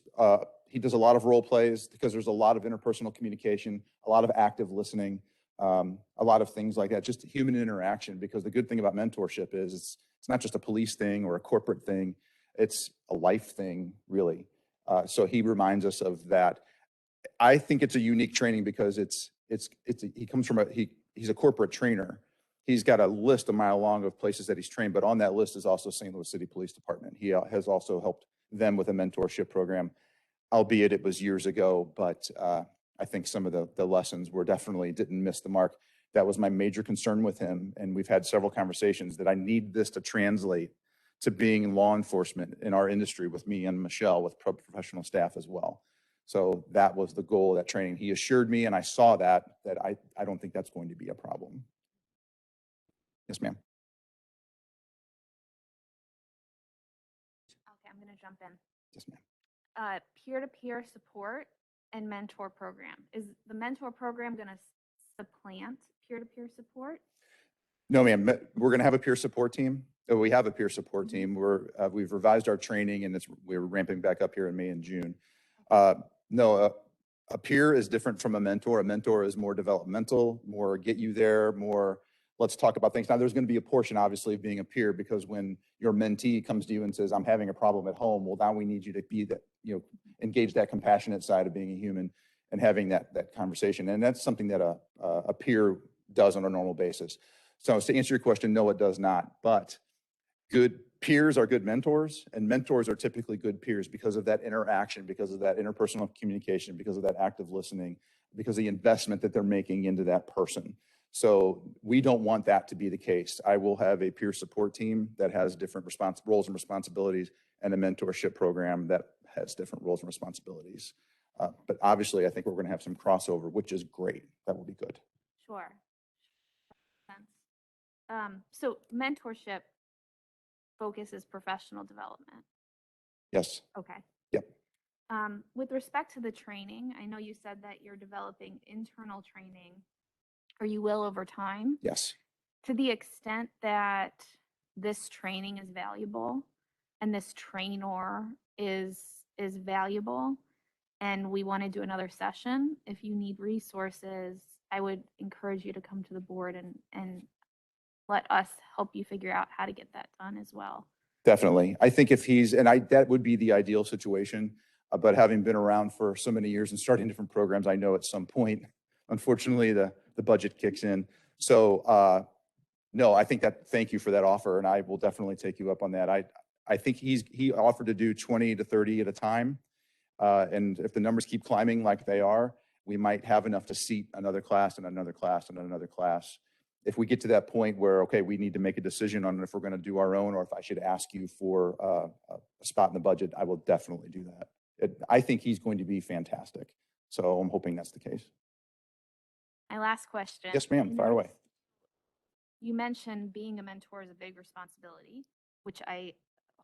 he does a lot of role plays because there's a lot of interpersonal communication, a lot of active listening, a lot of things like that, just human interaction. Because the good thing about mentorship is it's not just a police thing or a corporate thing, it's a life thing, really. So he reminds us of that. I think it's a unique training because he comes from he's a corporate trainer. He's got a list a mile long of places that he's trained, but on that list is also St. Louis City Police Department. He has also helped them with a mentorship program, albeit it was years ago, but I think some of the lessons were definitely didn't miss the mark. That was my major concern with him. And we've had several conversations that I need this to translate to being in law enforcement in our industry with me and Michelle, with professional staff as well. So that was the goal of that training. He assured me, and I saw that I don't think that's going to be a problem. Yes, ma'am. Okay, I'm going to jump in. Yes, ma'am. Peer-to-peer support and mentor program. Is the mentor program going to supplant peer-to-peer support? No, ma'am. We're going to have a peer support team. We have a peer support team. We've revised our training, and we're ramping back up here in May and June. No, a peer is different from a mentor. A mentor is more developmental, more get you there, more let's talk about things. Now, there's going to be a portion, obviously, of being a peer, because when your mentee comes to you and says, I'm having a problem at home, well, now we need you to be that, engage that compassionate side of being a human and having that conversation. And that's something that a peer does on a normal basis. So to answer your question, no, it does not. But good peers are good mentors, and mentors are typically good peers because of that interaction, because of that interpersonal communication, because of that active listening, because of the investment that they're making into that person. So we don't want that to be the case. I will have a peer support team that has different roles and responsibilities, and a mentorship program that has different roles and responsibilities. But obviously, I think we're going to have some crossover, which is great. That will be good. Sure. So mentorship focuses professional development. Yes. Okay. Yep. With respect to the training, I know you said that you're developing internal training, or you will over time. Yes. To the extent that this training is valuable and this trainer is valuable, and we want to do another session, if you need resources, I would encourage you to come to the board and let us help you figure out how to get that done as well. Definitely. I think if that would be the ideal situation, but having been around for so many years and starting different programs, I know at some point, unfortunately, the budget kicks in. So no, I think thank you for that offer, and I will definitely take you up on that. I think he offered to do 20 to 30 at a time. And if the numbers keep climbing like they are, we might have enough to seat another class and another class and another class. If we get to that point where, okay, we need to make a decision on if we're going to do our own, or if I should ask you for a spot in the budget, I will definitely do that. I think he's going to be fantastic. So I'm hoping that's the case. My last question. Yes, ma'am. Fire away. You mentioned being a mentor is a big responsibility, which I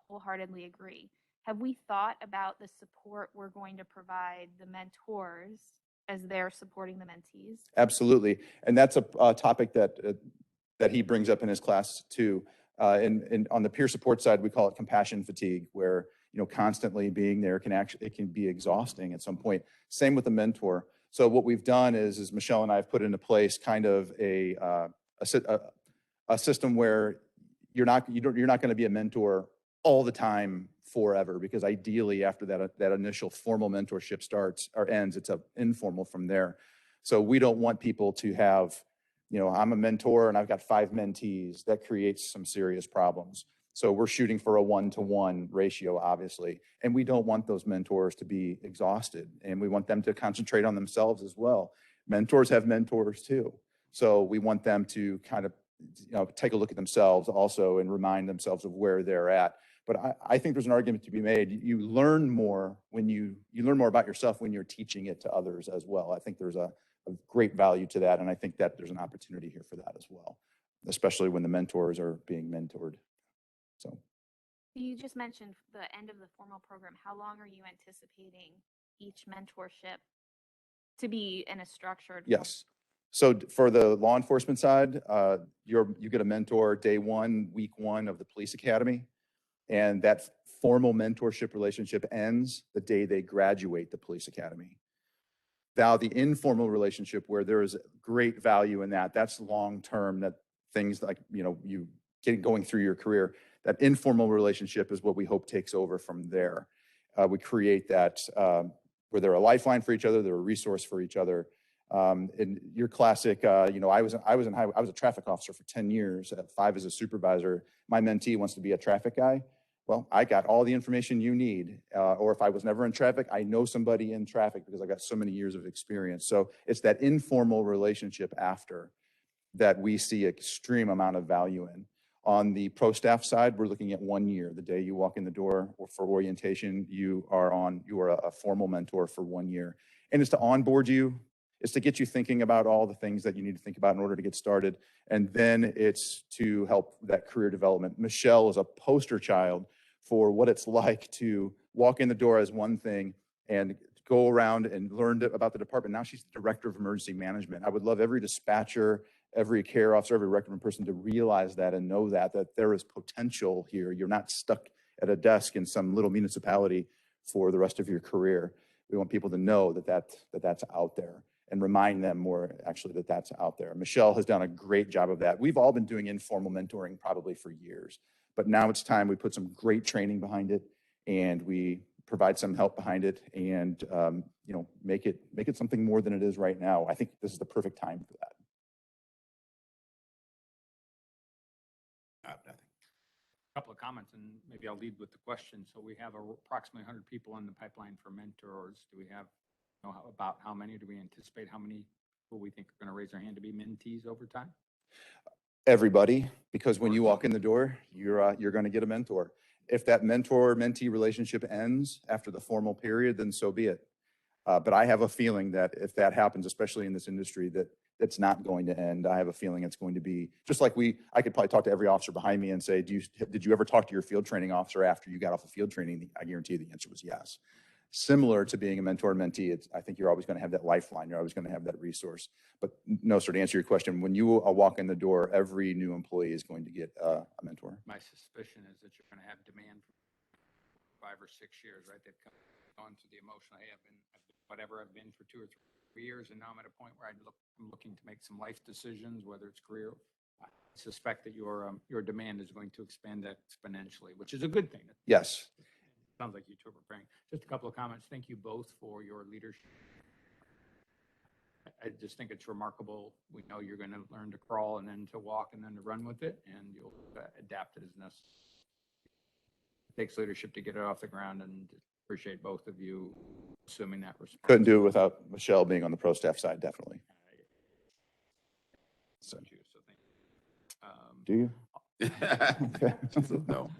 wholeheartedly agree. Have we thought about the support we're going to provide the mentors as they're supporting the mentees? Absolutely. And that's a topic that he brings up in his class too. And on the peer support side, we call it compassion fatigue, where constantly being there it can be exhausting at some point. Same with the mentor. So what we've done is Michelle and I have put into place kind of a system where you're not going to be a mentor all the time forever, because ideally after that initial formal mentorship starts or ends, it's informal from there. So we don't want people to have, I'm a mentor and I've got 5 mentees. That creates some serious problems. So we're shooting for a 1-to-1 ratio, obviously, and we don't want those mentors to be exhausted, and we want them to concentrate on themselves as well. Mentors have mentors too. So we want them to kind of, take a look at themselves also and remind themselves of where they're at. But I think there's an argument to be made. You learn more when you learn more about yourself when you're teaching it to others as well. I think there's a great value to that, and I think that there's an opportunity here for that as well, especially when the mentors are being mentored. So you just mentioned the end of the formal program. How long are you anticipating each mentorship to be in a structured? Yes. So for the law enforcement side, you get a mentor day 1, week 1 of the police academy. And that formal mentorship relationship ends the day they graduate the police academy. Now, the informal relationship, where there is great value in that's long-term, that things like, you going through your career, that informal relationship is what we hope takes over from there. We create that where they're a lifeline for each other, they're a resource for each other. In your classic, I was a traffic officer for 10 years, 5 as a supervisor. My mentee wants to be a traffic guy. Well, I got all the information you need. Or if I was never in traffic, I know somebody in traffic because I got so many years of experience. So it's that informal relationship after that we see extreme amount of value in. On the pro staff side, we're looking at 1 year. The day you walk in the door or for orientation, you are a formal mentor for 1 year. And it's to onboard you. It's to get you thinking about all the things that you need to think about in order to get started. And then it's to help that career development. Michelle is a poster child for what it's like to walk in the door as one thing and go around and learn about the department. Now she's the director of emergency management. I would love every dispatcher, every care officer, every recommend person to realize that and know that there is potential here. You're not stuck at a desk in some little municipality for the rest of your career. We want people to know that's out there and remind them more actually that that's out there. Michelle has done a great job of that. We've all been doing informal mentoring probably for years, but now it's time we put some great training behind it and we provide some help behind it and make it something more than it is right now. I think this is the perfect time for that. Couple of comments, and maybe I'll lead with the question. So we have approximately 100 people in the pipeline for mentors. Do we have, about how many? Do we anticipate how many people we think are going to raise their hand to be mentees over time? Everybody, because when you walk in the door, you're going to get a mentor. If that mentor-mentee relationship ends after the formal period, then so be it. But I have a feeling that if that happens, especially in this industry, that it's not going to end. I have a feeling it's going to be just like I could probably talk to every officer behind me and say, did you ever talk to your field training officer after you got off of field training? I guarantee the answer was yes. Similar to being a mentor mentee, I think you're always going to have that lifeline. You're always going to have that resource. But no, sir, to answer your question, when you walk in the door, every new employee is going to get a mentor. My suspicion is that you're going to have demand for 5 or 6 years, right? They've gone through the emotional, hey, I've been for 2 or 3 years, and now I'm at a point where I'm looking to make some life decisions, whether it's career. I suspect that your demand is going to expand exponentially, which is a good thing. Yes. Sounds like you two are preparing. Just a couple of comments. Thank you both for your leadership. I just think it's remarkable. We know you're going to learn to crawl and then to walk and then to run with it, and you'll adapt it as necessary. It takes leadership to get it off the ground, and appreciate both of you assuming that responsibility. Couldn't do it without Michelle being on the pro staff side, definitely. So, thank you. Do you? No.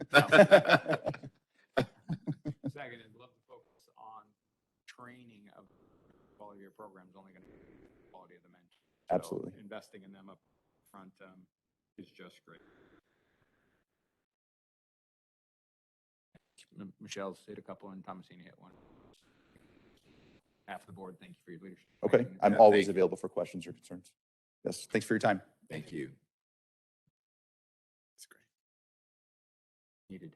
Second, I'd love to focus on training of the quality of your program is only going to be the quality of the mentor. Absolutely. So investing in them up front is just great. Michelle's hit a couple and Thomasina hit one. Half the board, thank you for your leadership. Okay, I'm always available for questions or concerns. Yes, thanks for your time. Thank you. That's great. Needed.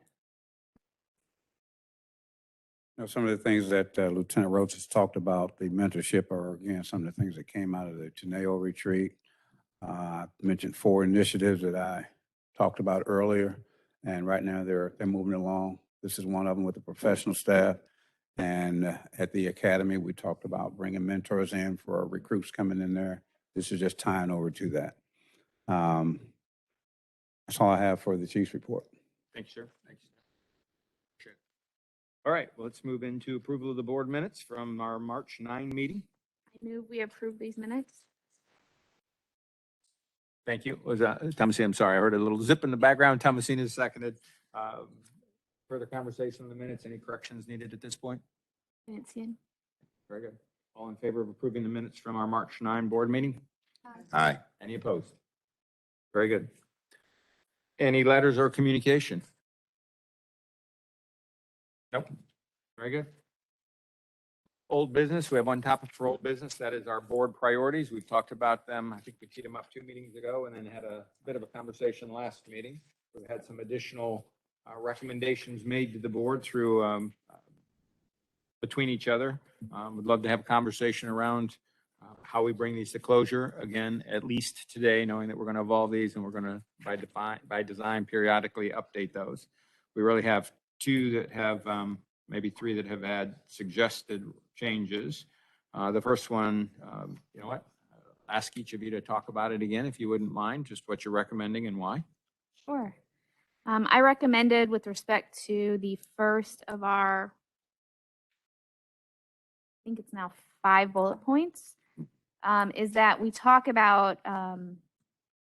Some of the things that Lieutenant Roach has talked about, the mentorship, are again some of the things that came out of the Teneo retreat. I mentioned 4 initiatives that I talked about earlier, and right now they're moving along. This is one of them with the professional staff. And at the academy, we talked about bringing mentors in for our recruits coming in there. This is just tying over to that. That's all I have for the chief's report. Thanks, sir. Thanks. Sure. All right, well, let's move into approval of the board minutes from our March 9 meeting. I move we approve these minutes. Thank you. Was Thomasina? I'm sorry, I heard a little zip in the background. Thomasina is seconded. Further conversation on the minutes. Any corrections needed at this point? I didn't see any. Very good. All in favor of approving the minutes from our March 9 board meeting? Aye. Any opposed? Very good. Any letters or communication? Nope. Very good. Old business. We have one topic for old business. That is our board priorities. We've talked about them. I think we teed them up 2 meetings ago and then had a bit of a conversation last meeting. We've had some additional recommendations made to the board through between each other. Would love to have a conversation around how we bring these to closure. Again, at least today, knowing that we're going to evolve these and we're going to, by design, periodically update those. We really have 2 that have, maybe 3 that have had suggested changes. The first one, you know what? Ask each of you to talk about it again, if you wouldn't mind, just what you're recommending and why. Sure. I recommended with respect to the first of our, I think it's now 5 bullet points, is that we talk about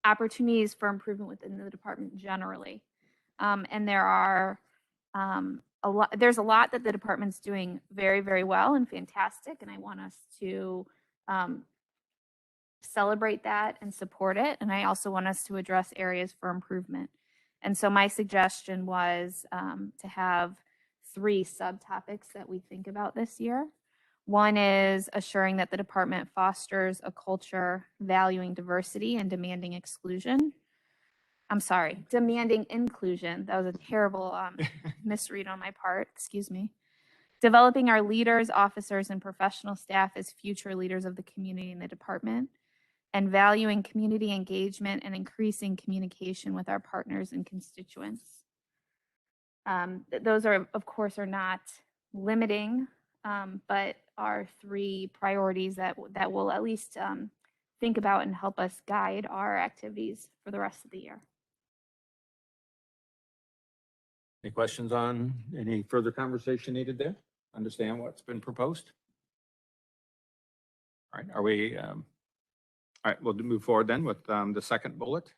opportunities for improvement within the department generally. And there are there's a lot that the department's doing very, very well and fantastic, and I want us to celebrate that and support it. And I also want us to address areas for improvement. And so my suggestion was to have 3 subtopics that we think about this year. One is assuring that the department fosters a culture valuing diversity and demanding exclusion. I'm sorry, demanding inclusion. That was a terrible misread on my part, excuse me. Developing our leaders, officers, and professional staff as future leaders of the community and the department, and valuing community engagement and increasing communication with our partners and constituents. Those are, of course, are not limiting, but are 3 priorities that will at least think about and help us guide our activities for the rest of the year. Any questions on any further conversation needed there? Understand what's been proposed? All right, are we, all right, we'll move forward then with the second bullet.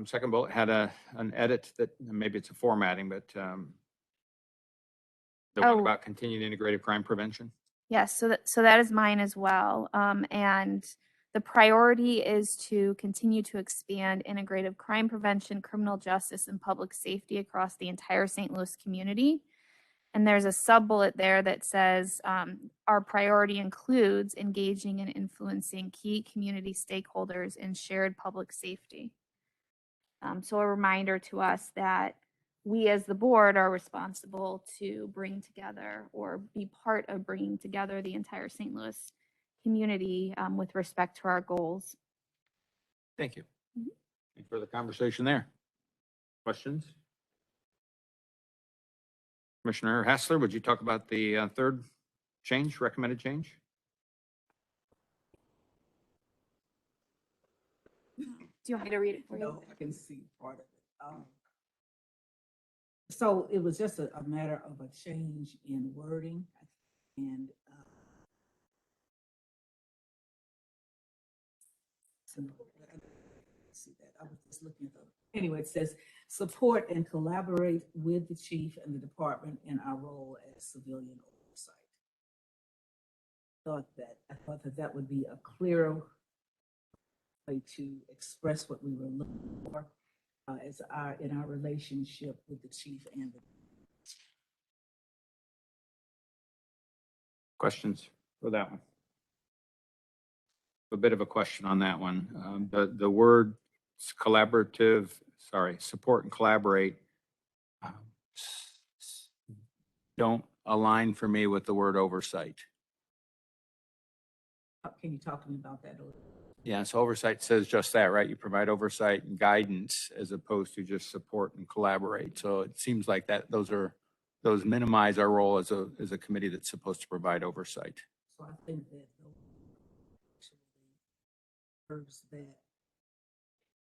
Second bullet had an edit that maybe it's a formatting, but the one about continued integrated crime prevention. Yes, so that is mine as well. And the priority is to continue to expand integrative crime prevention, criminal justice, and public safety across the entire St. Louis community. And there's a sub-bullet there that says our priority includes engaging and influencing key community stakeholders in shared public safety. So a reminder to us that we as the board are responsible to bring together or be part of bringing together the entire St. Louis community with respect to our goals. Thank you. Any further conversation there? Questions? Commissioner Hassler, would you talk about the third change, recommended change? Do you want me to read it for you? No, I can see part of it. So it was just a matter of a change in wording, and see that I was just looking at the, anyway, it says support and collaborate with the chief and the department in our role as civilian oversight. I thought that would be a clearer way to express what we were looking for in our relationship with the chief and the. Questions for that one? A bit of a question on that one. The word collaborative, sorry, support and collaborate don't align for me with the word oversight. Can you talk to me about that a little? Yeah, so oversight says just that, right? You provide oversight and guidance as opposed to just support and collaborate. So it seems like that those minimize our role as a committee that's supposed to provide oversight. So I think that words that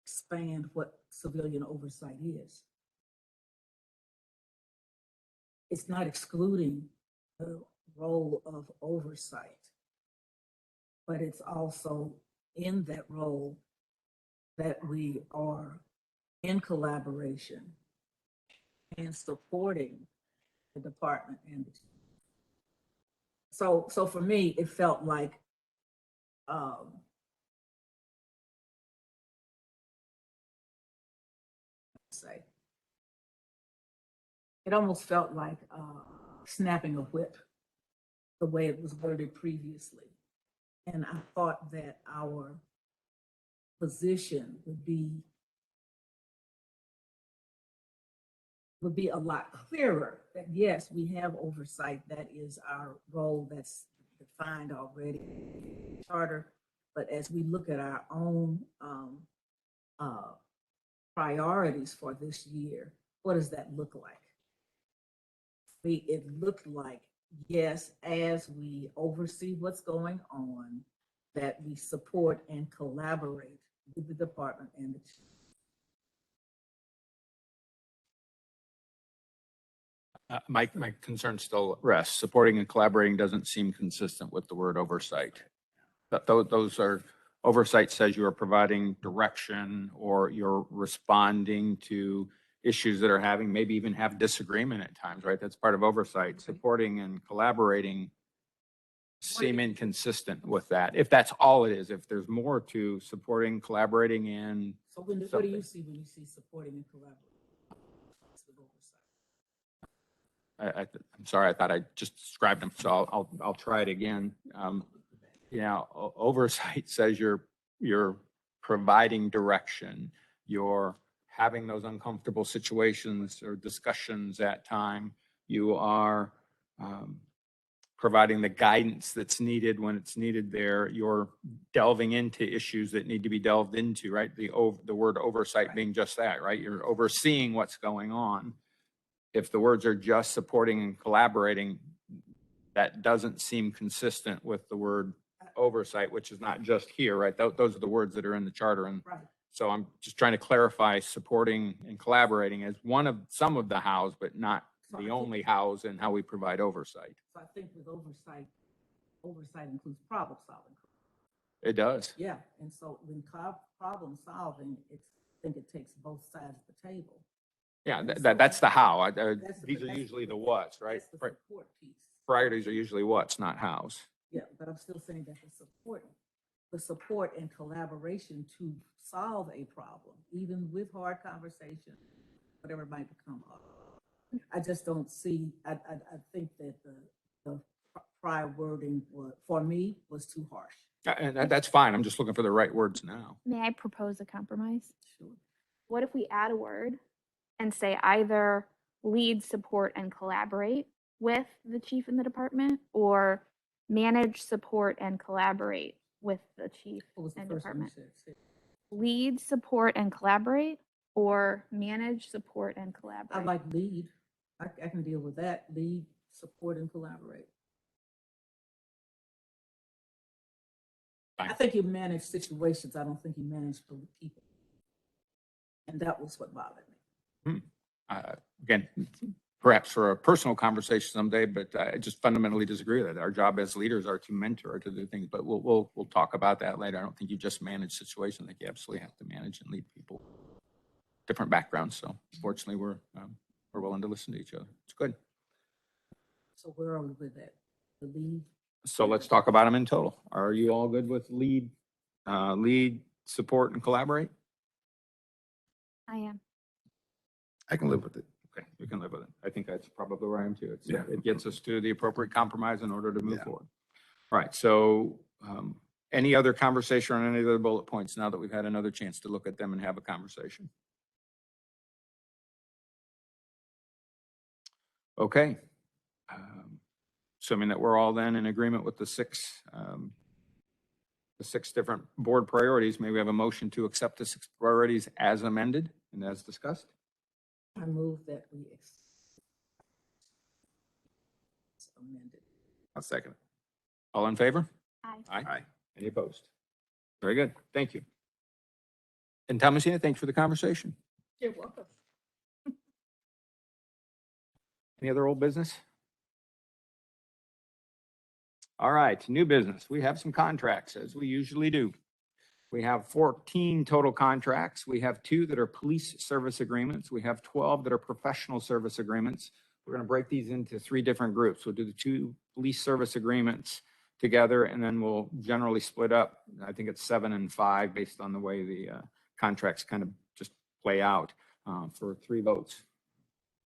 expand what civilian oversight is. It's not excluding the role of oversight, but it's also in that role that we are in collaboration and supporting the department and so for me it felt like it almost felt like snapping a whip the way it was worded previously. And I thought that our position would be a lot clearer, that yes, we have oversight, that is our role that's defined already in the charter, but as we look at our own priorities for this year, what does that look like? It looked like, yes, as we oversee what's going on, that we support and collaborate with the department and the chief. My concern still rests. Supporting and collaborating doesn't seem consistent with the word oversight. Those are, oversight says you are providing direction or you're responding to issues that are having, maybe even have disagreement at times, right? That's part of oversight. Supporting and collaborating seem inconsistent with that. If that's all it is, if there's more to supporting, collaborating, and So what do something. you see when you see supporting and collaborating? I'm sorry, I thought I just described them, so I'll try it again. Oversight says you're providing direction, you're having those uncomfortable situations or discussions at time, you are providing the guidance that's needed when it's needed there, you're delving into issues that need to be delved into, right? The word oversight being just that, right? You're overseeing what's going on. If the words are just supporting and collaborating, that doesn't seem consistent with the word oversight, which is not just here, right? Those are the words that are in the charter. And so I'm just trying to clarify supporting and collaborating as some of the hows, but not the only hows in how we provide oversight. So I think with oversight includes problem solving. It does. Yeah, and so when problem solving, I think it takes both sides of the table. Yeah, that's the how. These are usually the whats, right? That's the support piece. Priorities are usually whats, not hows. Yeah, but I'm still saying that the support and collaboration to solve a problem, even with hard conversation, whatever it might become. I just don't see, I think that the prior wording for me was too harsh. And that's fine. I'm just looking for the right words now. May I propose a compromise? Sure. What if we add a word and say either lead, support, and collaborate with the chief in the department, or manage, support, and collaborate with the chief and department? Lead, support, and collaborate, or manage, support, and collaborate? I like lead. I can deal with that. Lead, support, and collaborate. Fine. I think you manage situations. I don't think you manage people. And that was what bothered me. Again, perhaps for a personal conversation someday, but I just fundamentally disagree with that. Our job as leaders are to mentor, to do things, but we'll talk about that later. I don't think you just manage situations. I think you absolutely have to manage and lead people, different backgrounds. So fortunately, we're willing to listen to each other. It's good. So where are we with that? The lead? So let's talk about them in total. Are you all good with lead, support, and collaborate? I am. I can live with it. Okay, you can live with it. I think that's probably where I am too. It gets us to the appropriate compromise in order to move forward. All right, so any other conversation on any other bullet points now that we've had another chance to look at them and have a conversation? Okay. Assuming that we're all then in agreement with the six different board priorities, may we have a motion to accept the 6 priorities as amended and as discussed? I move that we amended. I'll second it. All in favor? Aye. Aye. Any opposed? Very good. Thank you. And Thomasina, thanks for the conversation. You're welcome. Any other old business? All right, new business. We have some contracts, as we usually do. We have 14 total contracts. We have 2 that are police service agreements. We have 12 that are professional service agreements. We're going to break these into 3 different groups. We'll do the 2 police service agreements together, and then we'll generally split up. I think it's 7 and 5 based on the way the contracts kind of just play out for 3 votes,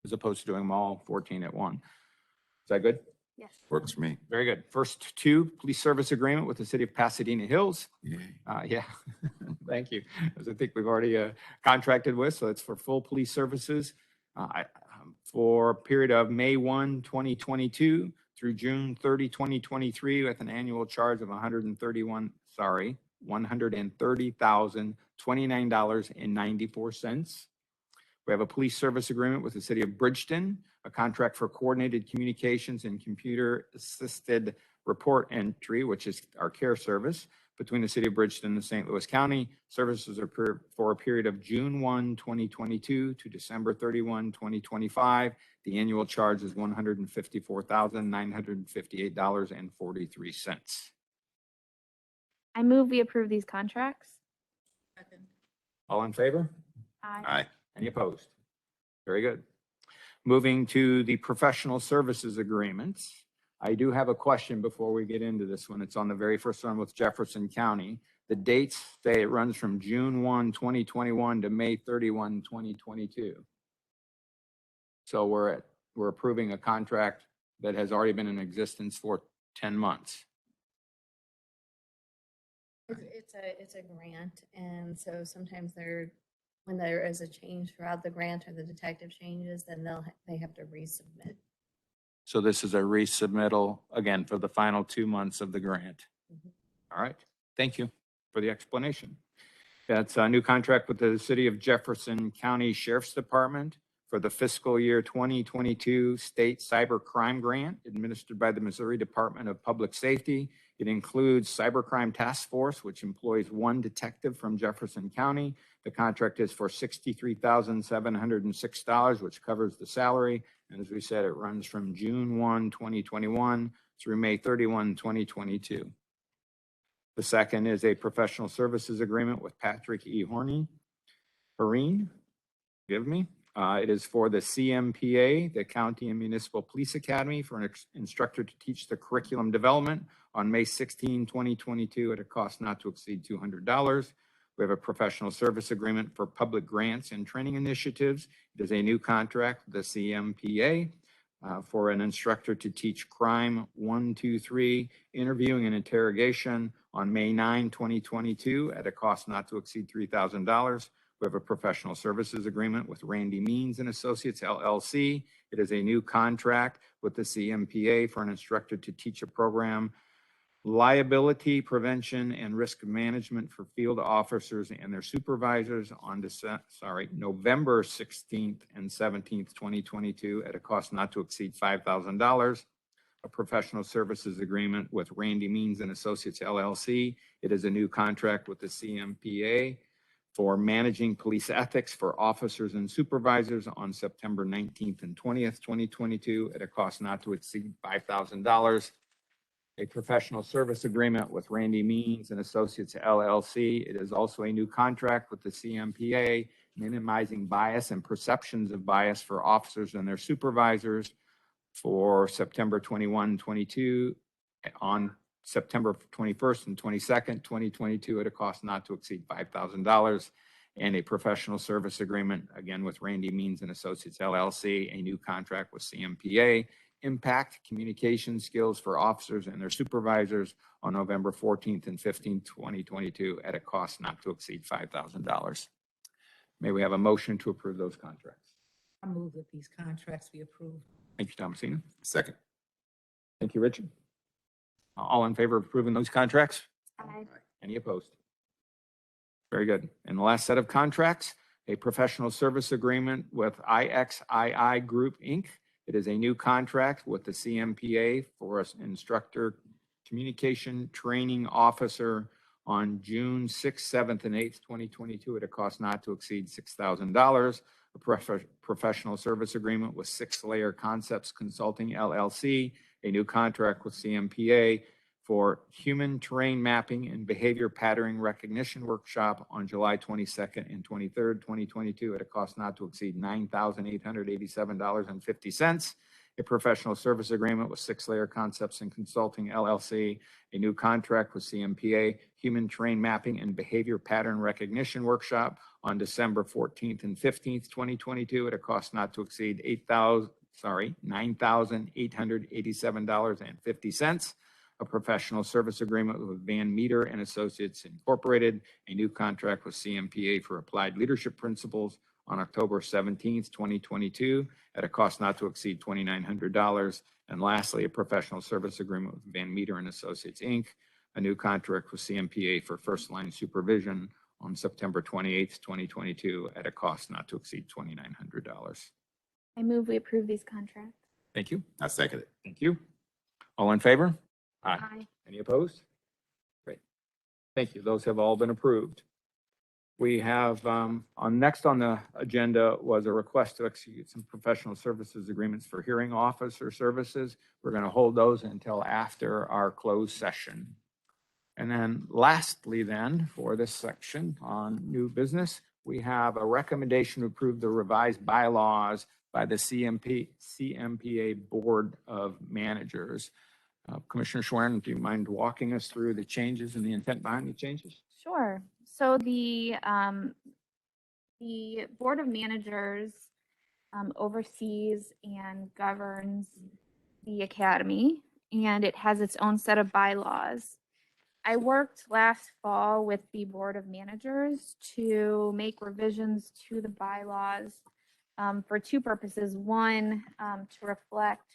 as opposed to doing them all 14 at one. Is that good? Yes. Works for me. Very good. First 2, police service agreement with the city of Pasadena Hills. Yeah, thank you. As I think we've already contracted with, so it's for full police services for a period of May 1, 2022 through June 30, 2023, with an annual charge of $130,029.94. We have a police service agreement with the city of Bridgeton, a contract for coordinated communications and computer assisted report entry, which is our care service, between the city of Bridgeton and St. Louis County. Services are for a period of June 1, 2022 to December 31, 2025. The annual charge is $154,958.43. I move we approve these contracts. All in favor? Aye. Any opposed? Very good. Moving to the professional services agreements. I do have a question before we get into this one. It's on the very first one with Jefferson County. The dates say it runs from June 1, 2021 to May 31, 2022. So we're approving a contract that has already been in existence for 10 months. It's a grant, and so sometimes when there is a change throughout the grant or the detective changes, then they have to resubmit. So this is a resubmittal, again, for the final 2 months of the grant. All right, thank you for the explanation. That's a new contract with the City of Jefferson County Sheriff's Department for the fiscal year 2022 State Cyber Crime Grant administered by the Missouri Department of Public Safety. It includes Cybercrime Task Force, which employs 1 detective from Jefferson County. The contract is for $63,706, which covers the salary. And as we said, it runs from June 1, 2021 through May 31, 2022. The second is a professional services agreement with Patrick E. Horney. It is for the CMPA, the County and Municipal Police Academy, for an instructor to teach the curriculum development on May 16, 2022 at a cost not to exceed $200. We have a professional service agreement for public grants and training initiatives. It is a new contract with the CMPA for an instructor to teach crime 1, 2, 3, interviewing and interrogation on May 9, 2022 at a cost not to exceed $3,000. We have a professional services agreement with Randy Means and Associates LLC. It is a new contract with the CMPA for an instructor to teach a program, liability prevention and risk management for field officers and their supervisors on November 16th and 17th, 2022 at a cost not to exceed $5,000. A professional services agreement with Randy Means and Associates LLC. It is a new contract with the CMPA for managing police ethics for officers and supervisors on September 19th and 20th, 2022 at a cost not to exceed $5,000. A professional service agreement with Randy Means and Associates LLC. It is also a new contract with the CMPA, minimizing bias and perceptions of bias for officers and their supervisors for September 21, 22 on September 21st and 22nd, 2022 at a cost not to exceed $5,000. And a professional service agreement, again, with Randy Means and Associates LLC, a new contract with CMPA, impact communication skills for officers and their supervisors on November 14th and 15th, 2022 at a cost not to exceed $5,000. May we have a motion to approve those contracts? I move that these contracts be approved. Thank you, Thomasina. Second. Thank you, Richard. All in favor of approving those contracts? Aye. Any opposed? Very good. And the last set of contracts, a professional service agreement with IXII Group, Inc. It is a new contract with the CMPA for an instructor communication training officer on June 6th, 7th, and 8th, 2022 at a cost not to exceed $6,000. A professional service agreement with 6 Layer Concepts Consulting LLC, a new contract with CMPA for human terrain mapping and behavior pattern recognition workshop on July 22nd and 23rd, 2022 at a cost not to exceed $9,887.50. A professional service agreement with 6 Layer Concepts and Consulting LLC, a new contract with CMPA, human terrain mapping and behavior pattern recognition workshop on December 14th and 15th, 2022 at a cost not to exceed $9,887.50. A professional service agreement with Van Meter and Associates Incorporated, a new contract with CMPA for applied leadership principles on October 17th, 2022 at a cost not to exceed $2,900. And lastly, a professional service agreement with Van Meter and Associates, Inc., a new contract with CMPA for first line supervision on September 28th, 2022 at a cost not to exceed $2,900. I move we approve these contracts. Thank you. I second it. Thank you. All in favor? Aye. Any opposed? Great. Thank you. Those have all been approved. We have, next on the agenda was a request to execute some professional services agreements for hearing officer services. We're going to hold those until after our closed session. And then lastly then, for this section on new business, we have a recommendation to approve the revised bylaws by the CMPA Board of Managers. Commissioner Schwerin, do you mind walking us through the changes and the intent behind the changes? Sure. So the Board of Managers oversees and governs the academy, and it has its own set of bylaws. I worked last fall with the Board of Managers to make revisions to the bylaws for two purposes. One, to reflect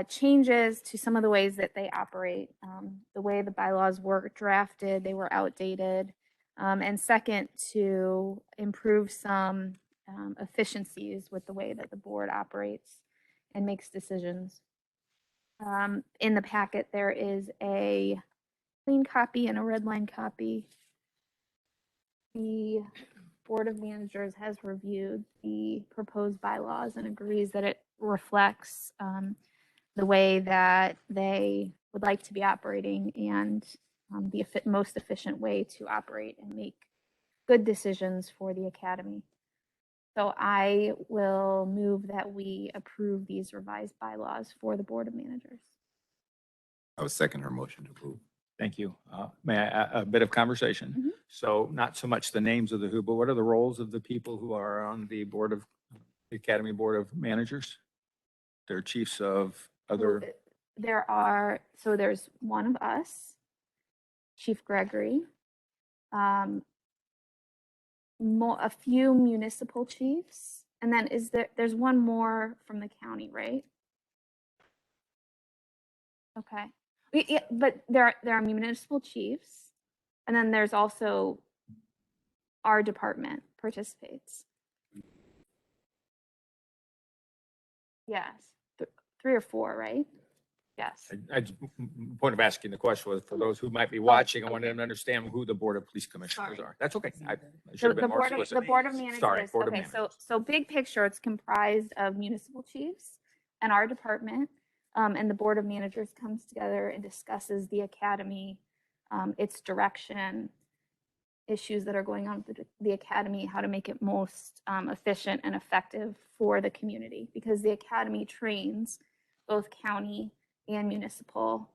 changes to some of the ways that they operate. The way the bylaws were drafted, they were outdated. And second, to improve some efficiencies with the way that the board operates and makes decisions. In the packet, there is a clean copy and a red line copy. The Board of Managers has reviewed the proposed bylaws and agrees that it reflects the way that they would like to be operating and the most efficient way to operate and make good decisions for the academy. So I will move that we approve these revised bylaws for the Board of Managers. I would second her motion to approve. Thank you. May I add a bit of conversation? Mm-hmm. So not so much the names of the who, but what are the roles of the people who are on the Academy Board of Managers? They're chiefs of other. There's one of us, Chief Gregory, a few municipal chiefs, and then there's one more from the county, right? Okay. Yeah, but there are municipal chiefs, and then there's also our department participates. Yes, 3 or 4, right? Yes. Point of asking the question was for those who might be watching, I wanted to understand who the Board of Police Commissioners are. That's okay. I should So have been more the specific. Board of Managers. Sorry, Board of Okay, Managers. so big picture, it's comprised of municipal chiefs and our department, and the Board of Managers comes together and discusses the academy, its direction, issues that are going on with the academy, how to make it most efficient and effective for the community, because the academy trains both county and municipal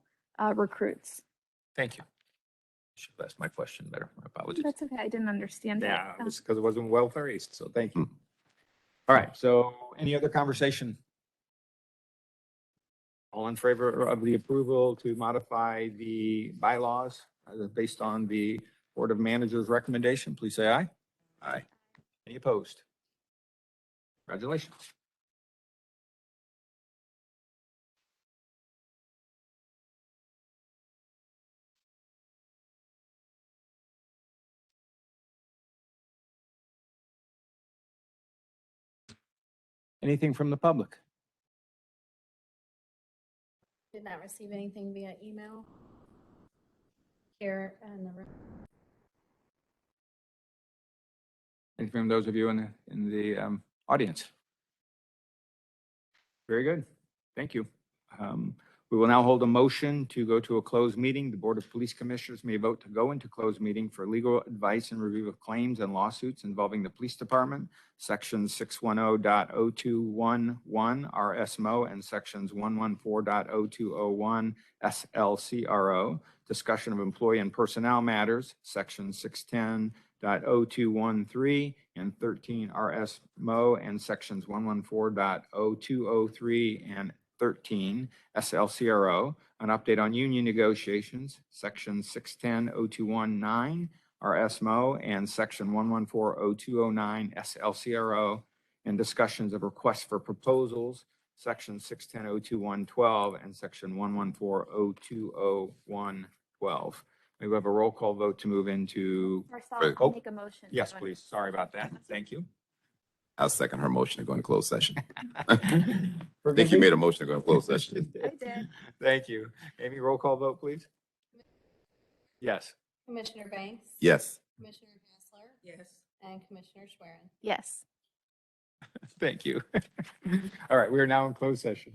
recruits. Thank you. Should have asked my question better. My apologies. That's okay. I didn't understand Yeah, that. it's because it wasn't well phrased, so thank you. All right, so any other conversation? All in favor of the approval to modify the bylaws based on the Board of Managers recommendation, please say aye. Aye. Any opposed? Congratulations. Anything from the public? Did not receive anything via email. Here in the room. Anything from those of you in the audience? Very good. Thank you. We will now hold a motion to go to a closed meeting. The Board of Police Commissioners may vote to go into closed meeting for legal advice and review of claims and lawsuits involving the police department, sections 610.0211 RSMO and sections 114.0201 SLCRO, discussion of employee and personnel matters, sections 610.0213 and 13 RSMO and sections 114.0203 and 13 SLCRO, an update on union negotiations, section 610.0219 RSMO and section 114.0209 SLCRO, and discussions of requests for proposals, section 610.0212 and section 114.020112. May we have a roll call vote to move into? First, I'll make a motion. Yes, please. Sorry about that. Thank you. I'll second her motion to go into closed session. For I think you made a motion to go into closed session. I did. Thank you. Amy, roll call vote, please. Yes. Commissioner Banks? Yes. Commissioner Hassler? Yes. And Commissioner Schwerin? Yes. Thank you. All right, we are now in closed session.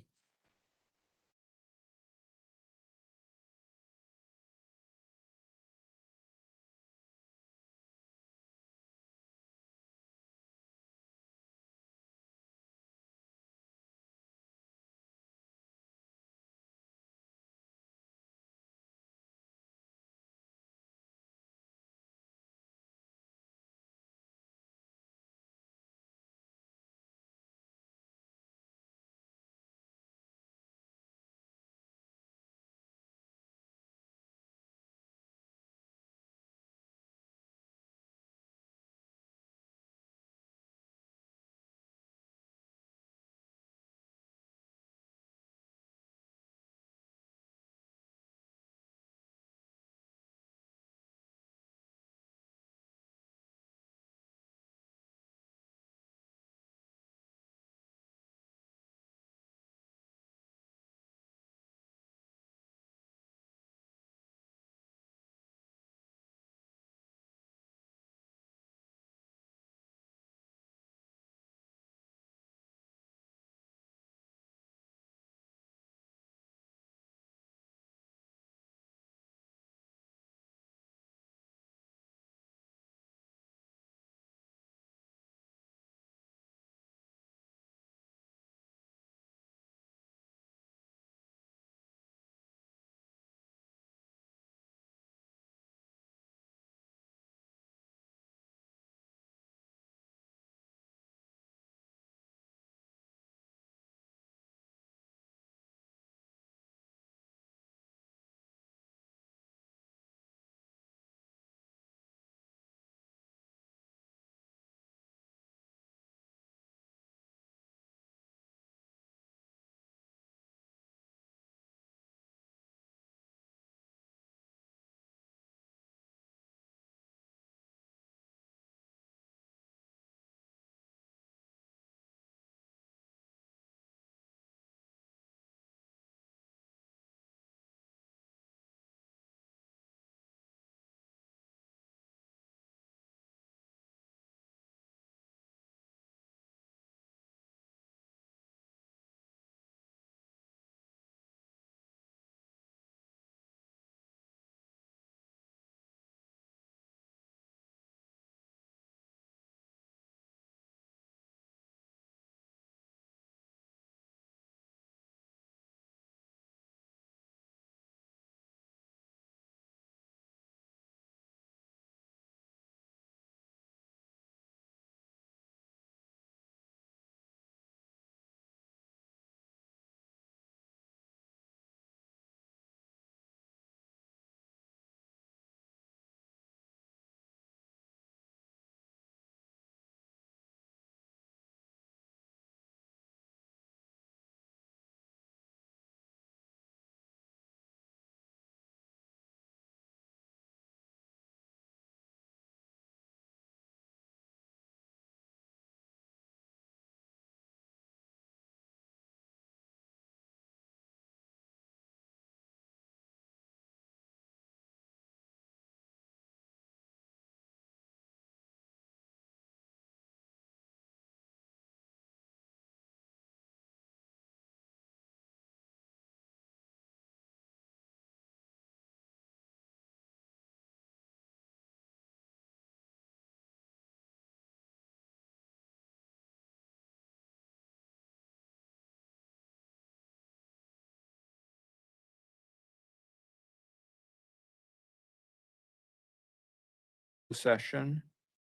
Session.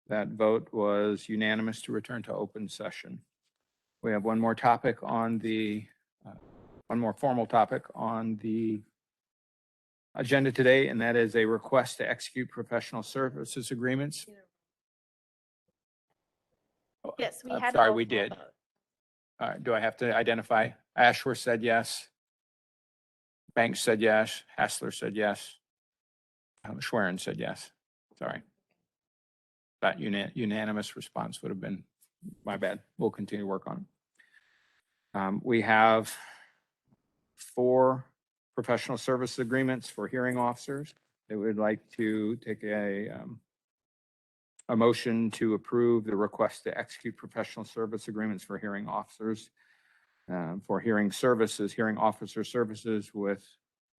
That vote was unanimous to return to open session. We have one more topic on the, one more formal topic on the agenda today, and that is a request to execute professional services agreements. Yes, we I'm had. sorry, roll we call did. vote. All right, do I have to identify? Ashworth said yes. Banks said yes. Hassler said yes. Schwerin said yes. Sorry. That unanimous response would have been, my bad. We'll continue to work on it. We have 4 professional service agreements for hearing officers. that would like to take a motion to approve the request to execute professional service agreements for hearing officers, for hearing services, hearing officer services with,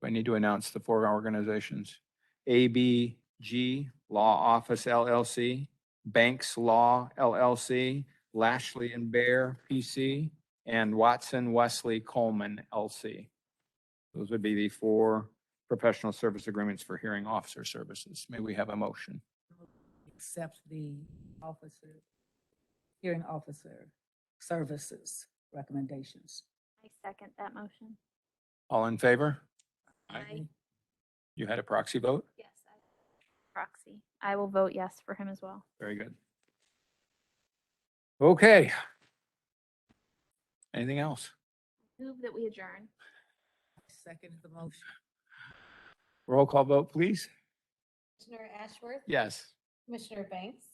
I need to announce the four organizations: ABG Law Office LLC, Banks Law LLC, Lashley and Bear PC, and Watson Wesley Coleman LC. Those would be the four professional service agreements for hearing officer services. May we have a motion? Accept the hearing officer services recommendations. I second that motion. All in favor? Aye. You had a proxy vote? Yes, proxy. I will vote yes for him as well. Very good. Okay. Anything else? Move that we adjourn. Second the motion. Roll call vote, please. Commissioner Ashworth? Yes. Commissioner Banks?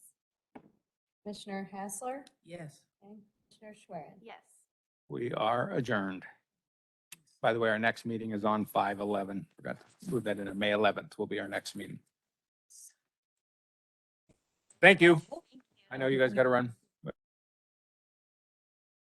Commissioner Hassler? Yes. And Commissioner Schwerin? Yes. We are adjourned. By the way, our next meeting is on 5/11. Forgot to move that into May 11th will be our next meeting. Thank you. I know you guys got to run.